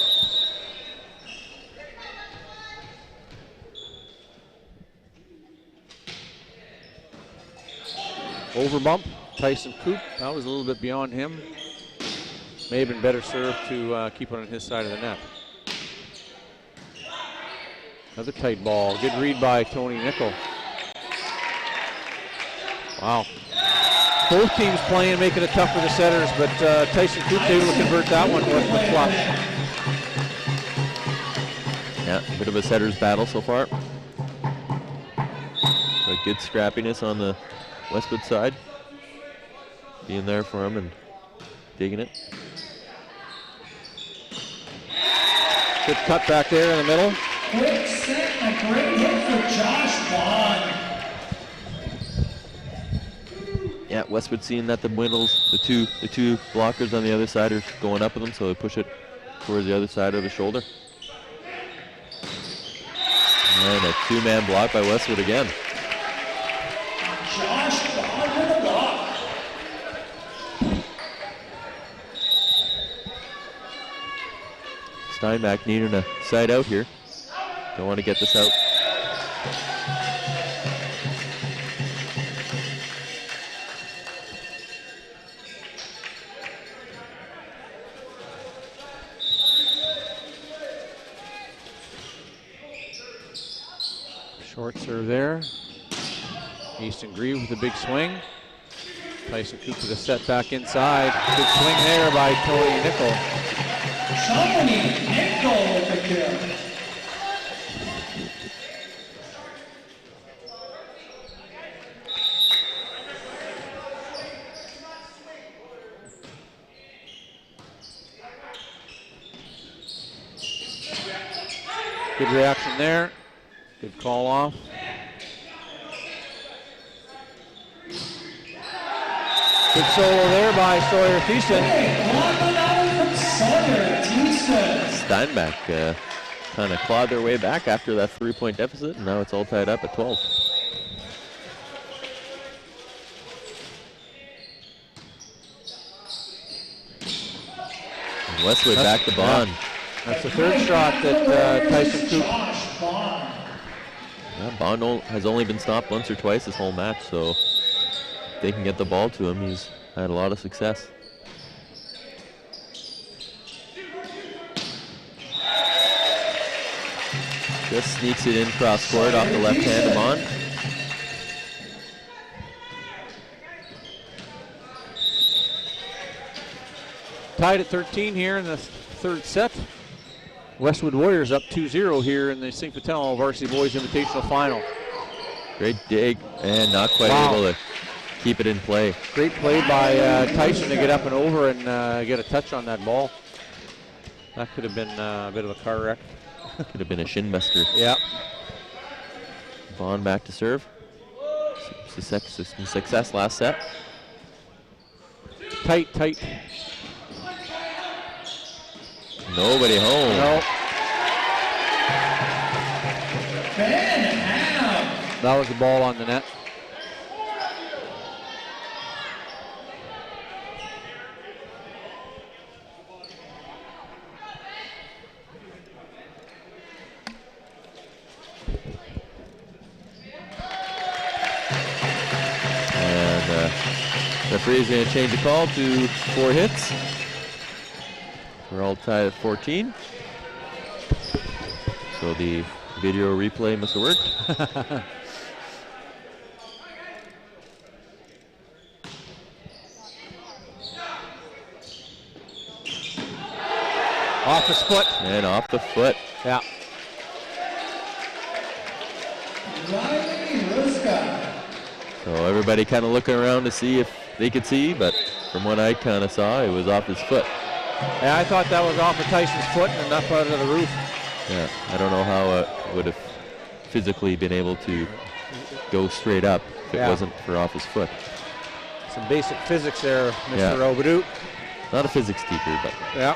Over bump, Tyson Coop. That was a little bit beyond him. May have been better served to keep it on his side of the net. Another tight ball. Good read by Tony Nickel. Wow. Both teams playing, making it tough for the setters, but Tyson Coop able to convert that one with flush. Yeah, a bit of a setters battle so far. But good scrappiness on the Westwood side. Being there for him and digging it. Good cut back there in the middle. Quick set, a great hit for Josh Bond. Yeah, Westwood seeing that the Windles, the two blockers on the other side are going up with them, so they push it towards the other side of the shoulder. And a two-man block by Westwood again. Josh Bond with a block. Steinbach needing a side out here. Don't want to get this out. Short serve there. Easton Grieve with a big swing. Tyson Coop with a set back inside. Good swing there by Tony Nickel. Tony Nickel with the kill. Good reaction there. Good call off. Good solo there by Sawyer Thiessen. Steinbach kind of clawed their way back after that 3-point deficit, and now it's all tied up at 12. And Westwood back to Bond. That's the third shot that Tyson Coop. Yeah, Bond has only been stopped once or twice this whole match, so if they can get the ball to him, he's had a lot of success. Just sneaks it in cross court off the left hand of Bond. Tied at 13 here in the third set. Westwood Warriors up 2-0 here in the St. Vital Varsity Boys Invitational Final. Great dig, and not quite able to keep it in play. Great play by Tyson to get up and over and get a touch on that ball. That could have been a bit of a car wreck. Could have been a shin buster. Yeah. Bond back to serve. Success last set. Tight. Nobody home. No. That was the ball on the net. And referee is going to change the call to 4 hits. We're all tied at 14. So the video replay must have worked. Off his foot. And off the foot. Yeah. So everybody kind of looking around to see if they could see, but from what I kind of saw, it was off his foot. Yeah, I thought that was off of Tyson's foot and up out of the roof. Yeah, I don't know how it would have physically been able to go straight up if it wasn't for off his foot. Some basic physics there, Mr. Robidoux. Not a physics teacher, but. Yeah.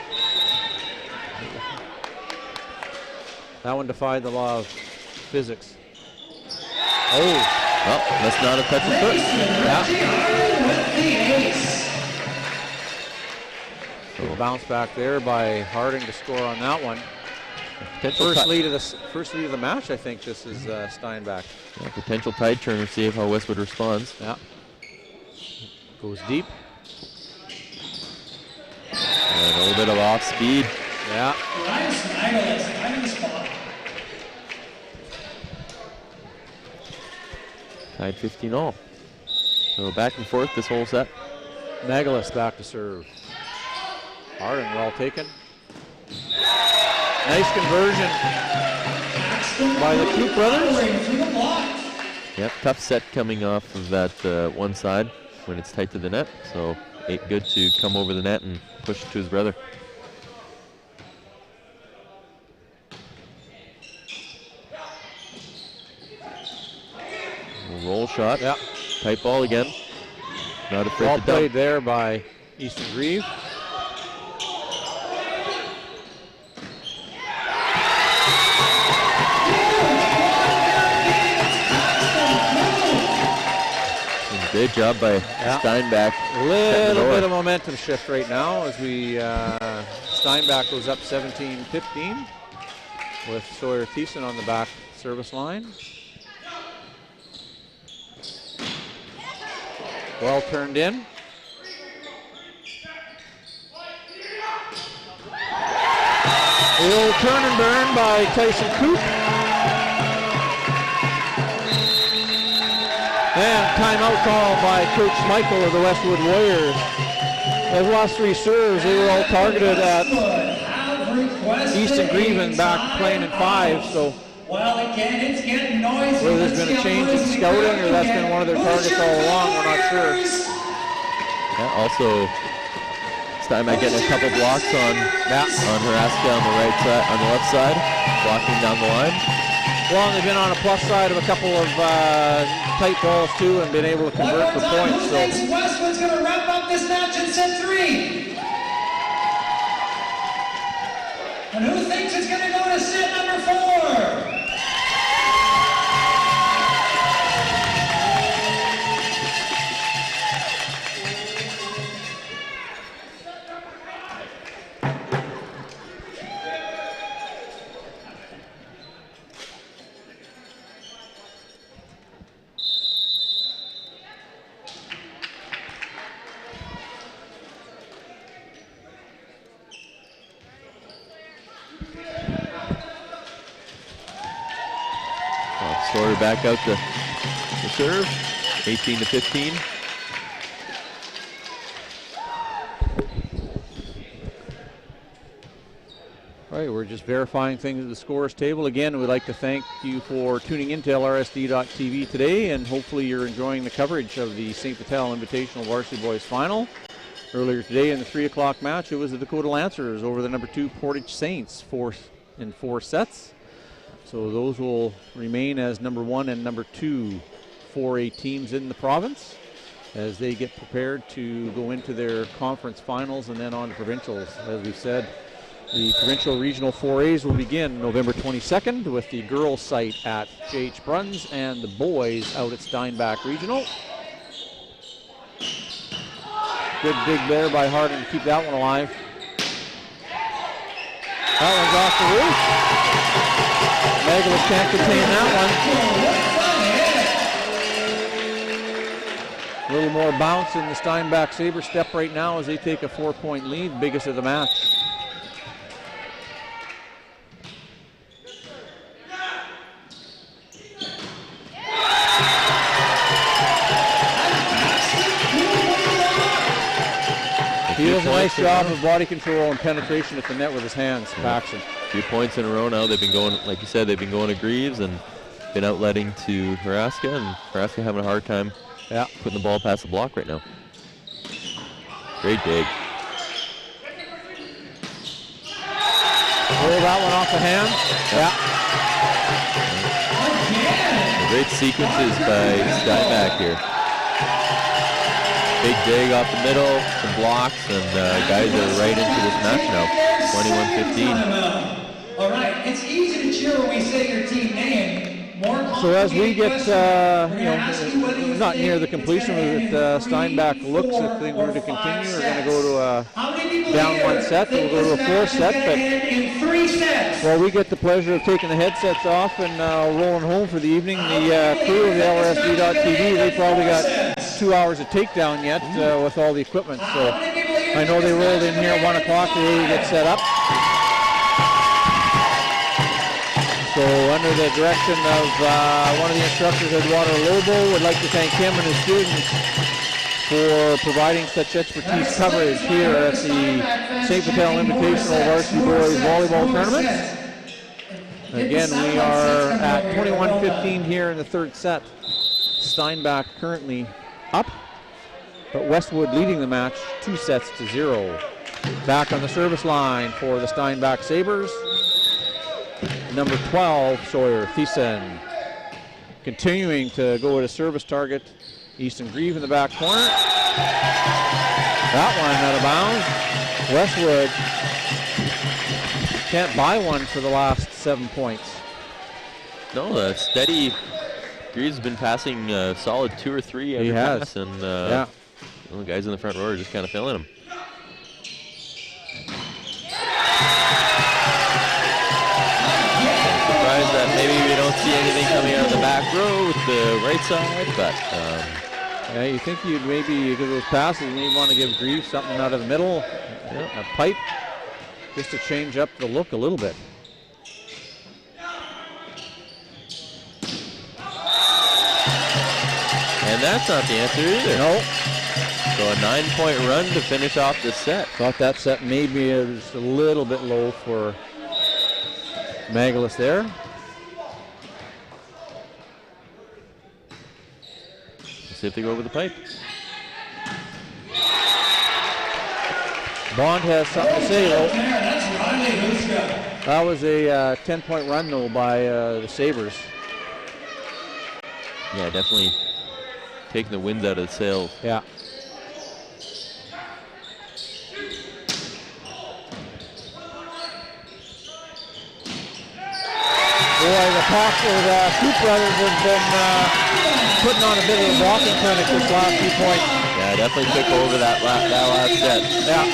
That one defied the law of physics. Oh, that's not a touch of foot. Good bounce back there by Harding to score on that one. First lead of the match, I think. This is Steinbach. Yeah, potential tide turner. See how Westwood responds. Yeah. Goes deep. And a little bit of off speed. Yeah. Tied 15-all. So back and forth this whole set. Nagalis back to serve. Harding well taken. Nice conversion by the Coop brothers. Yep, tough set coming off of that one side when it's tight to the net. So good to come over the net and push it to his brother. Roll shot. Yeah. Tight ball again. Not afraid well to played dump. there by Easton Grieve. Great job by Steinbach. A little bit of momentum shift right now as Steinbach goes up 17-15 with Sawyer Thiessen on the back service line. Well turned in. The old turn and burn by Tyson Coop. And timeout call by Coach Michael of the Westwood Warriors. They've lost 3 serves. They were all targeted at Easton Grieve back playing in 5. So it's getting noisy. Whether there's been a change in scouting or that's been one of their targets all along, we're not sure. Yeah, also Steinbach getting a couple blocks on Haraska on the right side, on the left side, blocking down the line. Well, they've been on a plus side of a couple of tight balls too and been able to convert for points. Who thinks Westwood's going to wrap up this match in set 3? And who thinks it's going to go to set number 4? Sawyer back out to serve, 18-15. All right, we're just verifying things at the scores table. Again, we'd like to thank you for tuning in to LRSD.TV today, and hopefully you're enjoying the coverage of the St. Vital Invitational Varsity Boys Final. Earlier today in the 3 o'clock match, it was the Dakota Lancers over the number 2 Portage Saints in 4 sets. So those will remain as number 1 and number 2 4A teams in the province as they get prepared to go into their conference finals and then on to provincials. As we said, the provincial regional 4As will begin November 22nd with the girls site at J.H. Bruns and the boys out at Steinbach Regional. Good dig there by Harding to keep that one alive. That one's off the roof. Nagalis can't contain that one. A little more bounce in the Steinbach Sabre step right now as they take a 4-point lead, biggest of the match. He does a nice job of body control and penetration at the net with his hands, Paxson. A few points in a row now. They've been going, like you said, they've been going to Greaves and been outletting to Haraska, and Haraska having a hard time putting the ball past the block right now. Great dig. Roll that one off the hand. Yeah. Great sequences by Steinbach here. Big dig off the middle, some blocks, and guys are right into this match now. 21-15. All right, it's easy to cheer when we say your team name. So as we get, not near the completion of it, Steinbach looks if they were to continue. We're going to go to a down one set. We'll go to a 4-set. But well, we get the pleasure of taking the headsets off and rolling home for the evening. The crew of the LRSD.TV, they probably got 2 hours of takedown yet with all the equipment. So I know they rolled in here at 1 o'clock to really get set up. So under the direction of one of the instructors at Waterloo, would like to thank him and his students for providing such expertise coverage here at the St. Patel Invitational Varsity Boys Volleyball Tournament. Again, we are at 21-15 here in the third set. Steinbach currently up, but Westwood leading the match 2-0. Back on the service line for the Steinbach Sabres. Number 12, Sawyer Thiessen. Continuing to go at a service target. Easton Grieve in the back corner. That one out of bounds. Westwood can't buy one for the last 7 points. No, steady. Grieve's been passing a solid 2 or 3 every pass, and the guys in the front row are just kind of feeling him. Surprised that maybe we don't see anything coming out of the back row with the right side, but yeah, you think you'd maybe give those passes, you may want to give Grieve something out of the middle, a pipe, just to change up the look a little bit. And that's not the answer either. No. So a 9-point run to finish off the set. Thought that set maybe just a little bit low for Magalus there. Let's see if they go over the pipe. Bond has something to say, though. That was a 10-point run, though, by the Sabres. Yeah, definitely taking the wind out of the sails. Yeah. Boy, the Coop brothers have been putting on a bit of a blocking clinic this last few points. Yeah, definitely took over that last set. Yeah.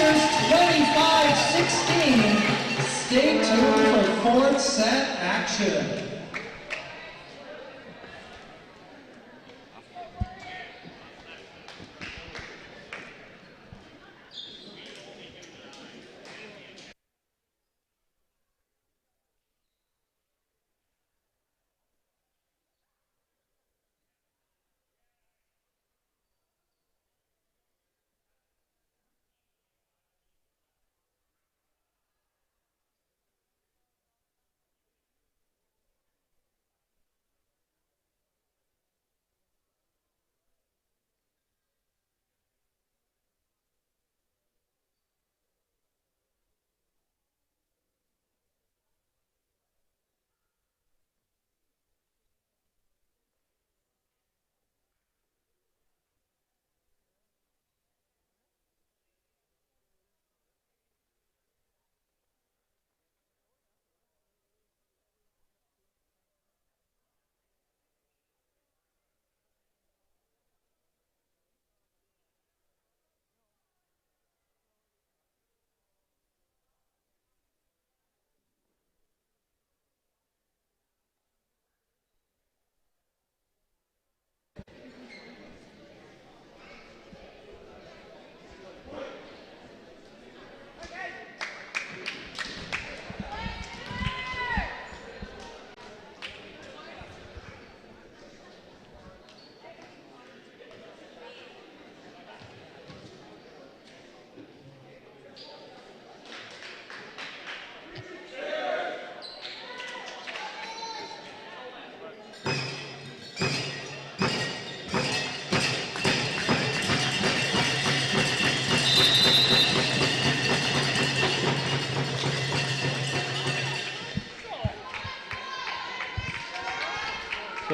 25-16. Stay tuned for fourth set action.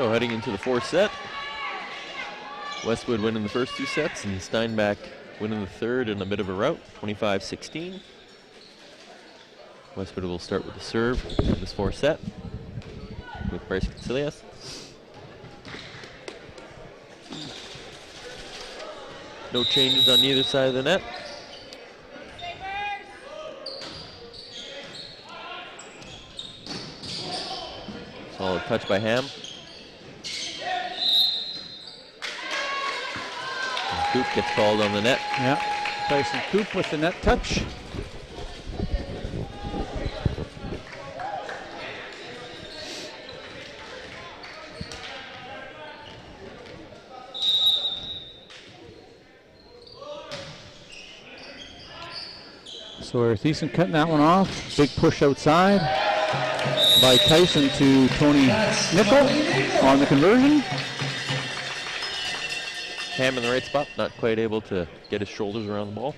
So heading into the fourth set, Westwood winning the first 2 sets and Steinbach winning the third in a bit of a rout, 25-16. Westwood will start with the serve in this fourth set with Bryce Concilias. No changes on either side of the net. Solid touch by Ham. And Coop gets called on the net. Yeah, Tyson Coop with the net touch. Sawyer Thiessen cutting that one off. Big push outside by Tyson to Tony Nickel on the conversion. Ham in the right spot, not quite able to get his shoulders around the ball.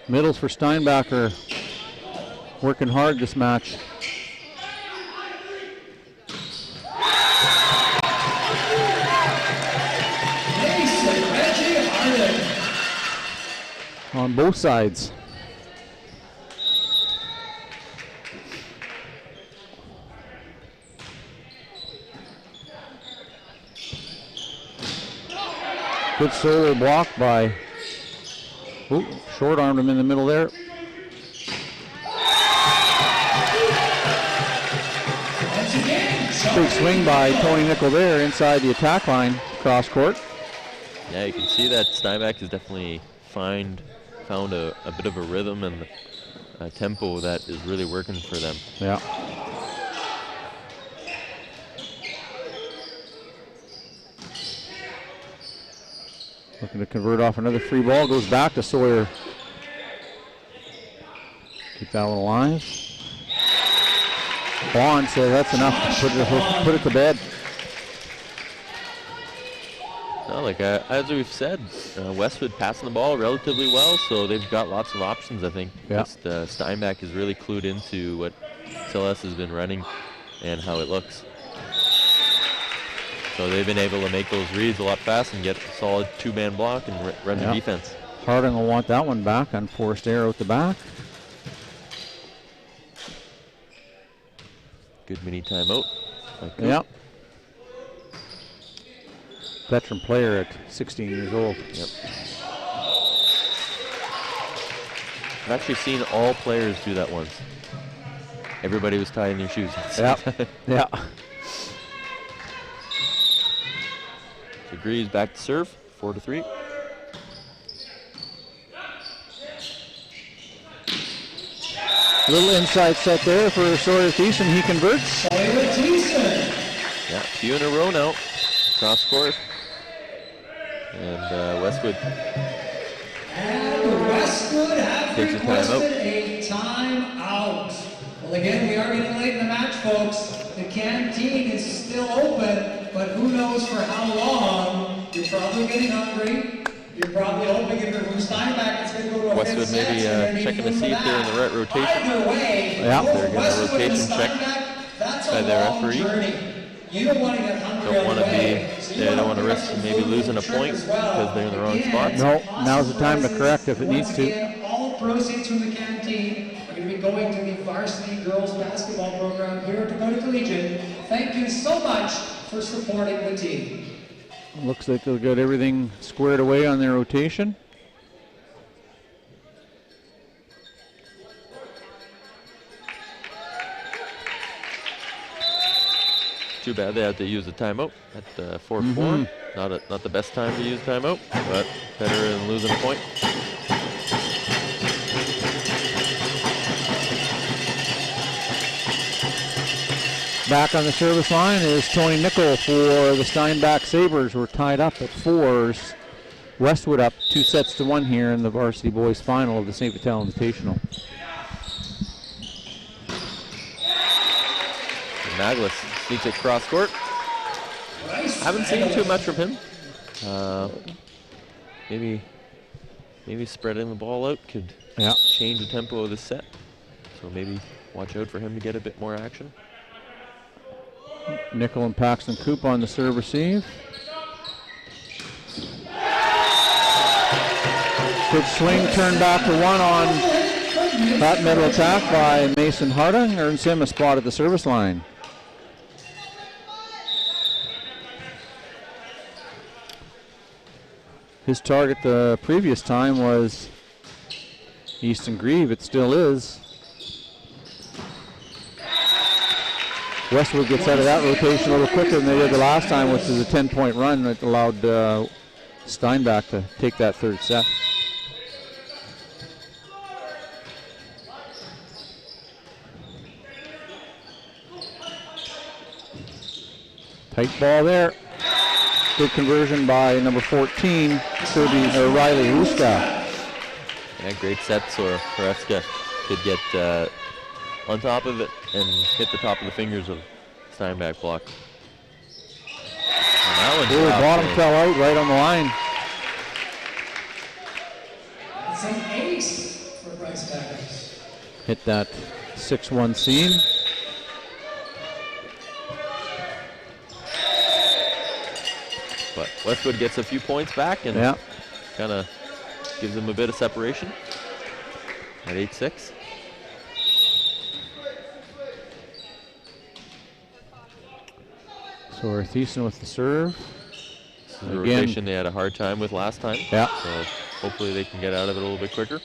Middles for Steinbach are working hard this match. On both sides. Good solo block by, short armed him in the middle there. Big swing by Tony Nickel there inside the attack line, cross court. Yeah, you can see that Steinbach has definitely found a bit of a rhythm and a tempo that is really working for them. Yeah. Looking to convert off another free ball, goes back to Sawyer. Keep that one alive. Bond said that's enough, put it to bed. No, like as we've said, Westwood passing the ball relatively well, so they've got lots of options, I think. Yeah. Just, Steinbach is really clued into what TLS has been running and how it looks. So they've been able to make those reads a lot faster and get a solid 2-man block and run the defense. Harding will want that one back on forced error out the back. Good mini timeout. Yep. Veteran player at 16 years old. Yep. I've actually seen all players do that once. Everybody was tying their shoes. Yep. Yeah. So Greaves back to serve, 4-3. Little inside set there for Sawyer Thiessen. He converts. Sawyer Thiessen. Yeah, 2 in a row now. Cross court. And Westwood. And Westwood have takes requested a timeout. Well, again, we are getting late in the match, folks. The canteen is still open, but who knows for how long. You're probably getting hungry. You're probably hoping if you're from Steinbach, it's going to go to a Westwood fifth maybe set, checking to see if they're in the right rotation. Either way, Yeah. They're getting a Westwood and rotation check Steinbach, that's by a their long referee. journey. You don't want to get hungry Don't on want the to way. So they don't want to risk maybe losing a point because they're in the wrong spot. No, now's the time to correct if it Once needs to. again, all proceeds from the canteen are going to be going to the varsity girls basketball program here at Dakota Collegiate. Thank you so much for supporting the team. Looks like they'll get everything squared away on their rotation. Too bad they had to use a timeout at 4-4. Not the best time to use timeout, but better than losing a point. Back on the service line is Tony Nickel for the Steinbach Sabres. We're tied up at 4s. Westwood up 2-1 here in the varsity boys final of the St. Vital Invitational. Naglis sneaks it cross court. Haven't seen too much from him. Maybe maybe spreading the ball out could change the tempo of the set. So maybe watch out for him to get a bit more action. Nickel and Paxton Coop on the serve receive. Good swing, turned back to one on that middle attack by Mason Harding. Earns him a spot at the service line. His target the previous time was Easton Grieve. It still is. Westwood gets out of that rotation a little quicker than they did the last time, which is a 10-point run that allowed Steinbach to take that third set. Tight ball there. Good conversion by number 14, Riley Ruska. Yeah, great set, so Ruska could get on top of it and hit the top of the fingers of Steinbach block. And that one bottom fell out right on the line. That's an ace for Bryce Packers. Hit that 6-1 seam. But Westwood gets a few points back and kind of gives them a bit of separation at 8-6. So Thiessen with the serve. This is a rotation they had a hard time with last time. Yeah. So hopefully they can get out of it a little bit quicker.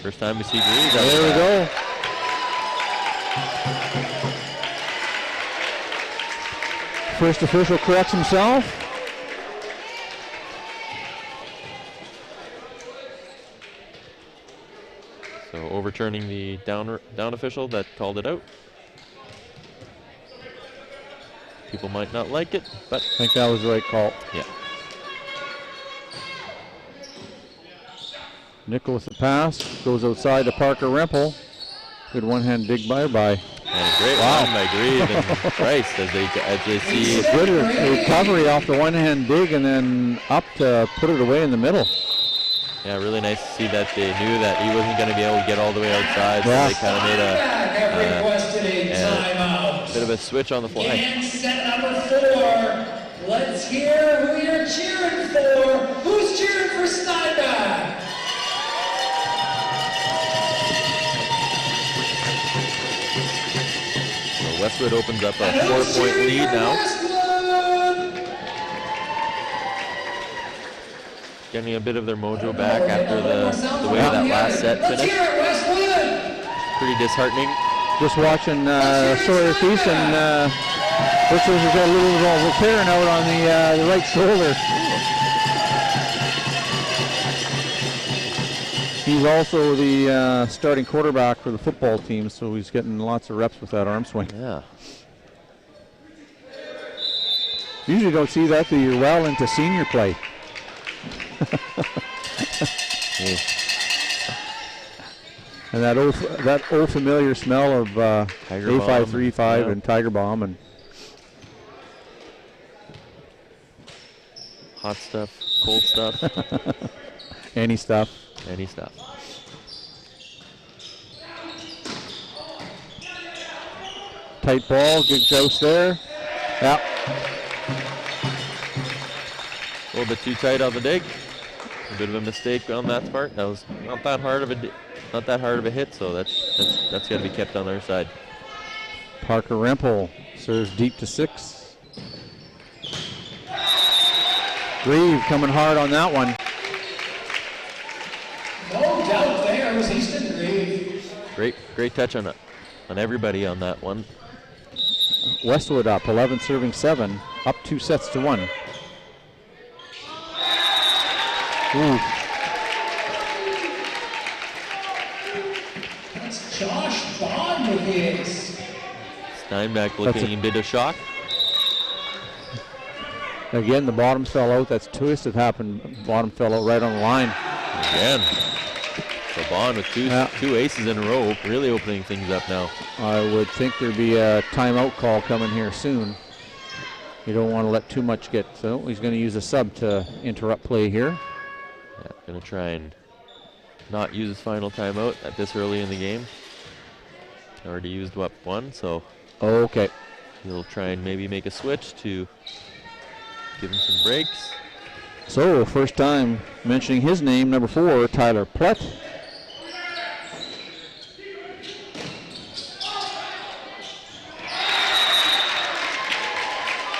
First time we see Greaves. There we go. First official corrects himself. So overturning the down official that called it out. People might not like it, but I think that was the right call. Yeah. Nickel with the pass, goes outside to Parker Rempel. Good one-hand dig by. And a great run by Grieve and Price as they see. Good recovery off the one-hand dig and then up to put it away in the middle. Yeah, really nice to see that they knew that he wasn't going to be able to get all the way outside. So they kind of made a bit of a switch on the fly. And set number 4. Let's hear who you're cheering for. Who's cheering for Steinbach? Westwood opens up a 4-point lead now. Getting a bit of their mojo back after the way that last set finished. Pretty disheartening. Just watching Sawyer Thiessen. Looks like he's got a little repairing out on the right shoulder. He's also the starting quarterback for the football team, so he's getting lots of reps with that arm swing. Yeah. Usually don't see that till you're well into senior play. And that old familiar smell of A535 and Tiger Bomb and hot stuff, cold stuff, any stuff. Any stuff. Tight ball, good joust there. Yeah. A little bit too tight on the dig. A bit of a mistake on that part. That was not that hard of a hit, so that's got to be kept on their side. Parker Rempel serves deep to 6. Grieve coming hard on that one. No doubt there was Easton Grieve. Great touch on everybody on that one. Westwood up, 11 serving 7, up 2-1. Ooh. That's Josh Bond with the ace. Steinbach looking a bit of shock. Again, the bottom fell out. That's twice it happened. Bottom fell out right on the line. Again. So Bond with two aces in a row, really opening things up now. I would think there'd be a timeout call coming here soon. You don't want to let too much get, so he's going to use a sub to interrupt play here. Yeah, gonna try and not use his final timeout at this early in the game. Already used what, one, so Okay. he'll try and maybe make a switch to give him some breaks. So, first time mentioning his name, number 4, Tyler Plett.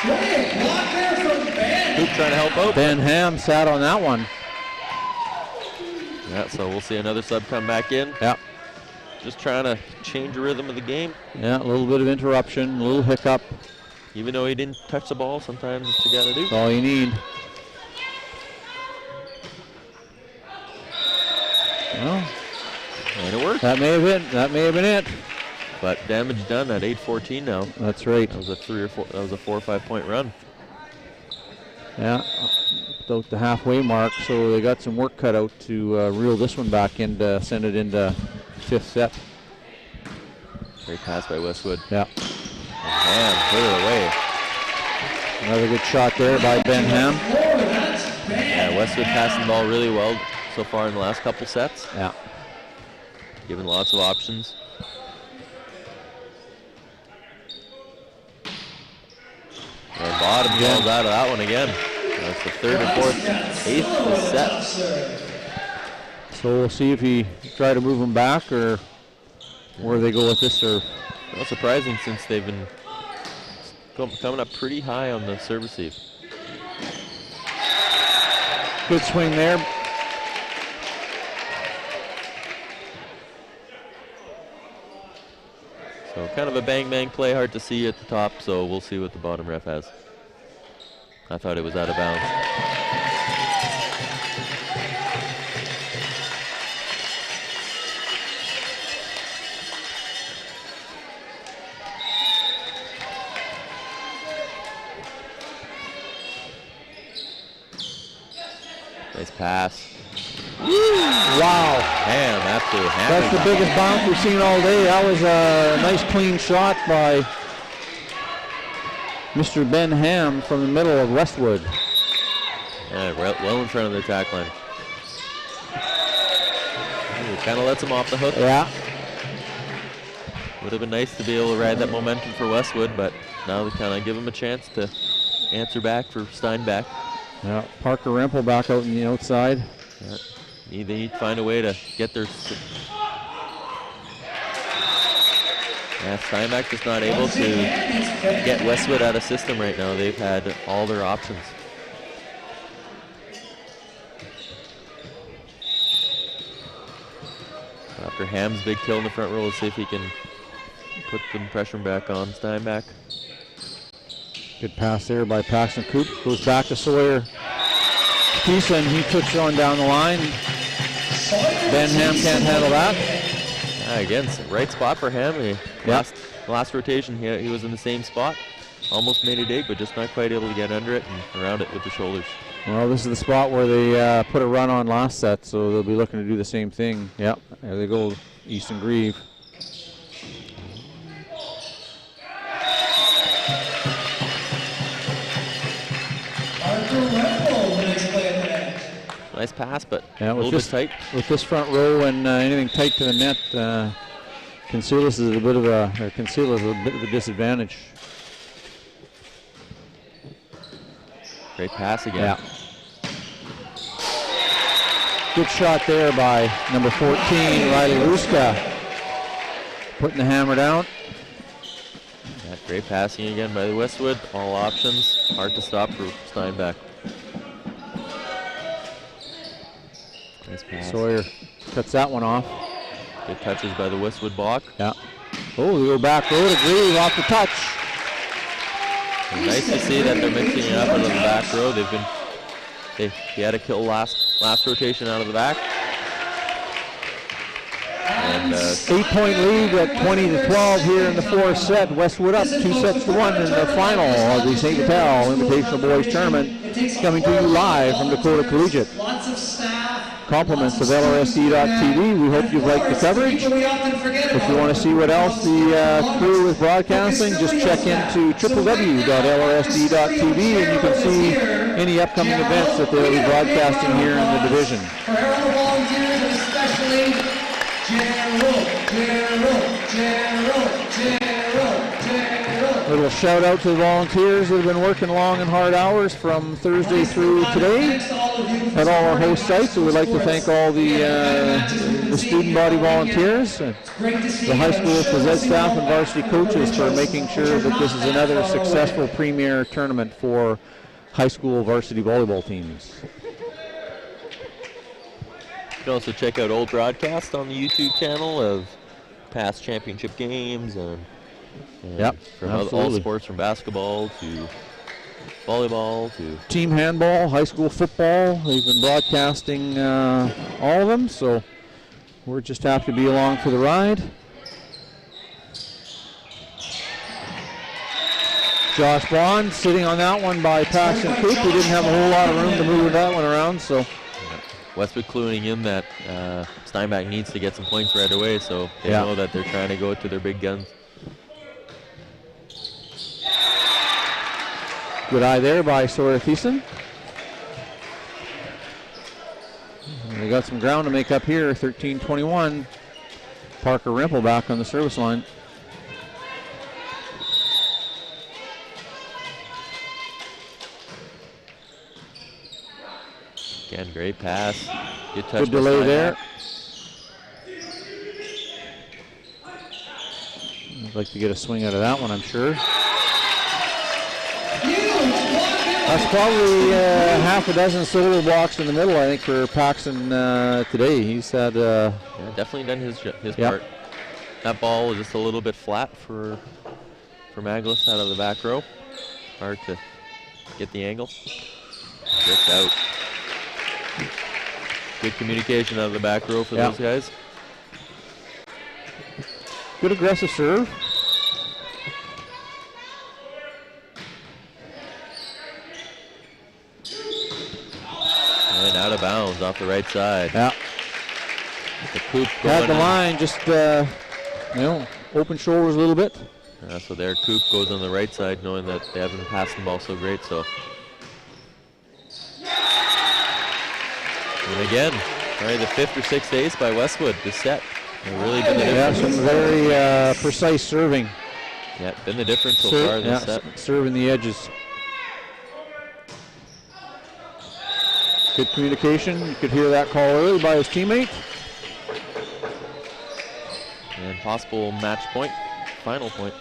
Great block there from Ben. Coop trying to help out. Ben Ham sat on that one. Yeah, so we'll see another sub come back in. Yeah. Just trying to change the rhythm of the game. Yeah, a little bit of interruption, a little hiccup. Even though he didn't touch the ball, sometimes that's what you gotta do. That's all you need. Well, And it worked. that may have been it. But damage done at 8:14 now. That's right. That was a 4 or 5 point run. Yeah, about the halfway mark, so they got some work cut out to reel this one back and send it into 5th set. Great pass by Westwood. Yeah. And clear it away. Another good shot there by Ben Ham. Yeah, Westwood passing the ball really well so far in the last couple sets. Yeah. Given lots of options. And bottom falls out of that one again. That's the 3rd and 4th, 8th set. So we'll see if he try to move him back or where they go with this serve. Not surprising since they've been coming up pretty high on the serve receive. Good swing there. So kind of a bang-bang play, hard to see at the top, so we'll see what the bottom ref has. I thought it was out of bounds. Nice pass. Wow. Ham, absolutely That's hammering. the biggest bounce we've seen all day. That was a nice clean shot by Mr. Ben Ham from the middle of Westwood. Yeah, well in front of the attack line. Kind of lets him off the hook. Yeah. Would have been nice to be able to ride that momentum for Westwood, but now they kind of give him a chance to answer back for Steinbach. Yeah. Parker Rempel back out on the outside. Yeah. They need to find a way to get their... Yeah, Steinbach just not able to get Westwood out of system right now. They've had all their options. After Ham's big kill in the front row, let's see if he can put some pressure back on Steinbach. Good pass there by Paxton Coop. Goes back to Sawyer. Keeson, he puts on down the line. Ben Ham can't handle that. Yeah, again, right spot for him. Last rotation, he was in the same spot. Almost made a dig, but just not quite able to get under it and around it with the shoulders. Well, this is the spot where they put a run on last set, so they'll be looking to do the same thing. Yep, there they go, Easton Grieve. Nice pass, but Yeah, a little bit tight. With this front row and anything tight to the net, Concealis is a bit of a disadvantage. Great pass again. Yeah. Good shot there by number 14, Riley Ruska. Putting the hammer down. Yeah, great passing again by the Westwood. All options. Hard to stop for Steinbach. Nice pass. Sawyer cuts that one off. Good touches by the Westwood block. Yeah. Oh, they go back row to Grieve off the touch. And nice to see that they're mixing it up out of the back row. He had a kill last rotation out of the back. And 8-point lead at 20-12 here in the fourth set. Westwood up 2-1 in the final of the St. Vital Invitational Boys Tournament. Coming to you live from Dakota Collegiate. Lots of staff. compliments of LRSD.TV. We hope you've liked the coverage. If you want to see what else the crew is broadcasting, just check into www.lrsd.tv and you can see any upcoming events that they'll be broadcasting here in the division. For our volunteers, and especially Gerald. Little shout out to the volunteers that have been working long and hard hours from Thursday through today at all our host sites. So we'd like to thank all the student body volunteers, the high school phys ed staff and varsity coaches for making sure that this is another successful premier tournament for high school varsity volleyball teams. You can also check out old broadcasts on the YouTube channel of past championship games and from all sports, from basketball to volleyball to team handball, high school football. They've been broadcasting all of them, so we're just happy to be along for the ride. Josh Bond sitting on that one by Paxton Coop. We didn't have a whole lot of room to move that one around, so Westwood cluing in that Steinbach needs to get some points right away, so they know that they're trying to go to their big guns. Good eye there by Sawyer Thiessen. They got some ground to make up here, 13-21. Parker Rimple back on the service line. Again, great pass. Good touch. Good delay there. I'd like to get a swing out of that one, I'm sure. That's probably half a dozen solo blocks in the middle, I think, for Paxton today. He's had definitely done his part. That ball was just a little bit flat for Maglis out of the back row. Hard to get the angle. Just out. Good communication out of the back row for those guys. Good aggressive serve. And out of bounds off the right side. Yeah. The Coop At the line, just open shoulders a little bit. So there, Coop goes on the right side, knowing that they haven't passed the ball so great. So, and again, probably the 5th or 6th ace by Westwood this set. They've really been the difference. Yeah, some very precise serving. Yeah, been the difference so far this set. Serving the edges. Good communication. You could hear that call early by his teammate. And possible match point, final point.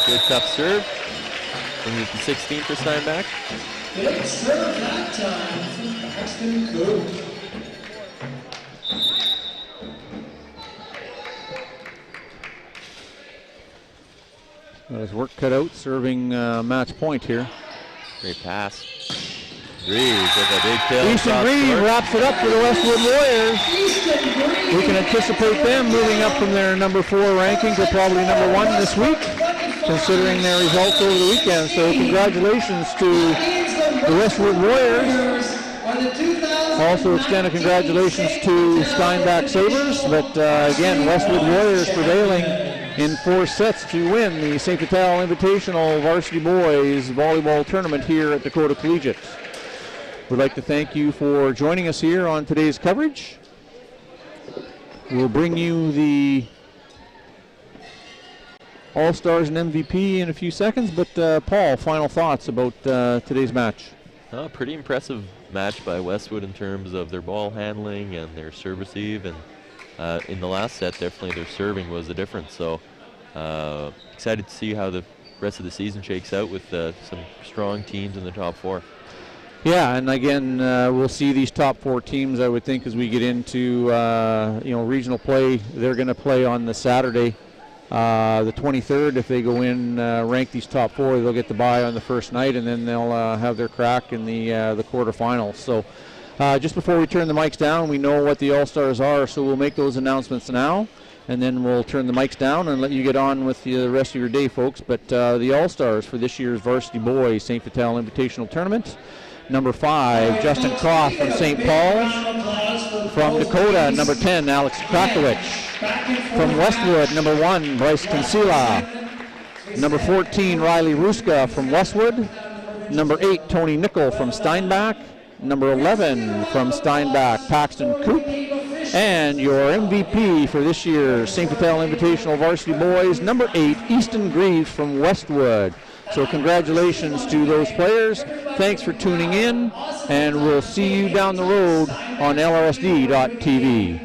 Good tough serve. Brings it to 16 for Steinbach. Good serve that time from Paxton Coop. Got his work cut out, serving match point here. Great pass. Greaves with a big kill. Easton Greaves wraps it up for the Westwood Warriors. We can anticipate them moving up from their number 4 ranking to probably number 1 this week, considering their results over the weekend. So congratulations to the Westwood Warriors. Also extend a congratulations to Steinbach Sabres. But again, Westwood Warriors prevailing in 4 sets to win the St. Vital Invitational Varsity Boys Volleyball Tournament here at Dakota Collegiate. We'd like to thank you for joining us here on today's coverage. We'll bring you the All-Stars and MVP in a few seconds, but Paul, final thoughts about today's match? Pretty impressive match by Westwood in terms of their ball handling and their serve receive, and in the last set, definitely their serving was the difference. So excited to see how the rest of the season shakes out with some strong teams in the top 4. Yeah, and again, we'll see these top 4 teams, I would think, as we get into regional play. They're going to play on the Saturday, the 23rd. If they go in, rank these top 4, they'll get the bye on the first night, and then they'll have their crack in the quarterfinals. So just before we turn the mics down, we know what the All-Stars are, so we'll make those announcements now. and then we'll turn the mics down and let you get on with the rest of your day, folks. But the All-Stars for this year's Varsity Boys St. Vital Invitational Tournament. Number 5, Justin Croft from St. Paul's. From Dakota, number 10, Alex Krakowicz. From Westwood, number 1, Bryce Kinsella. Number 14, Riley Ruska from Westwood. Number 8, Tony Nickel from Steinbach. Number 11 from Steinbach, Paxton Coop. And your MVP for this year's St. Vital Invitational Varsity Boys, number 8, Easton Greaves from Westwood. So congratulations to those players. Thanks for tuning in, and we'll see you down the road on LRSD.TV.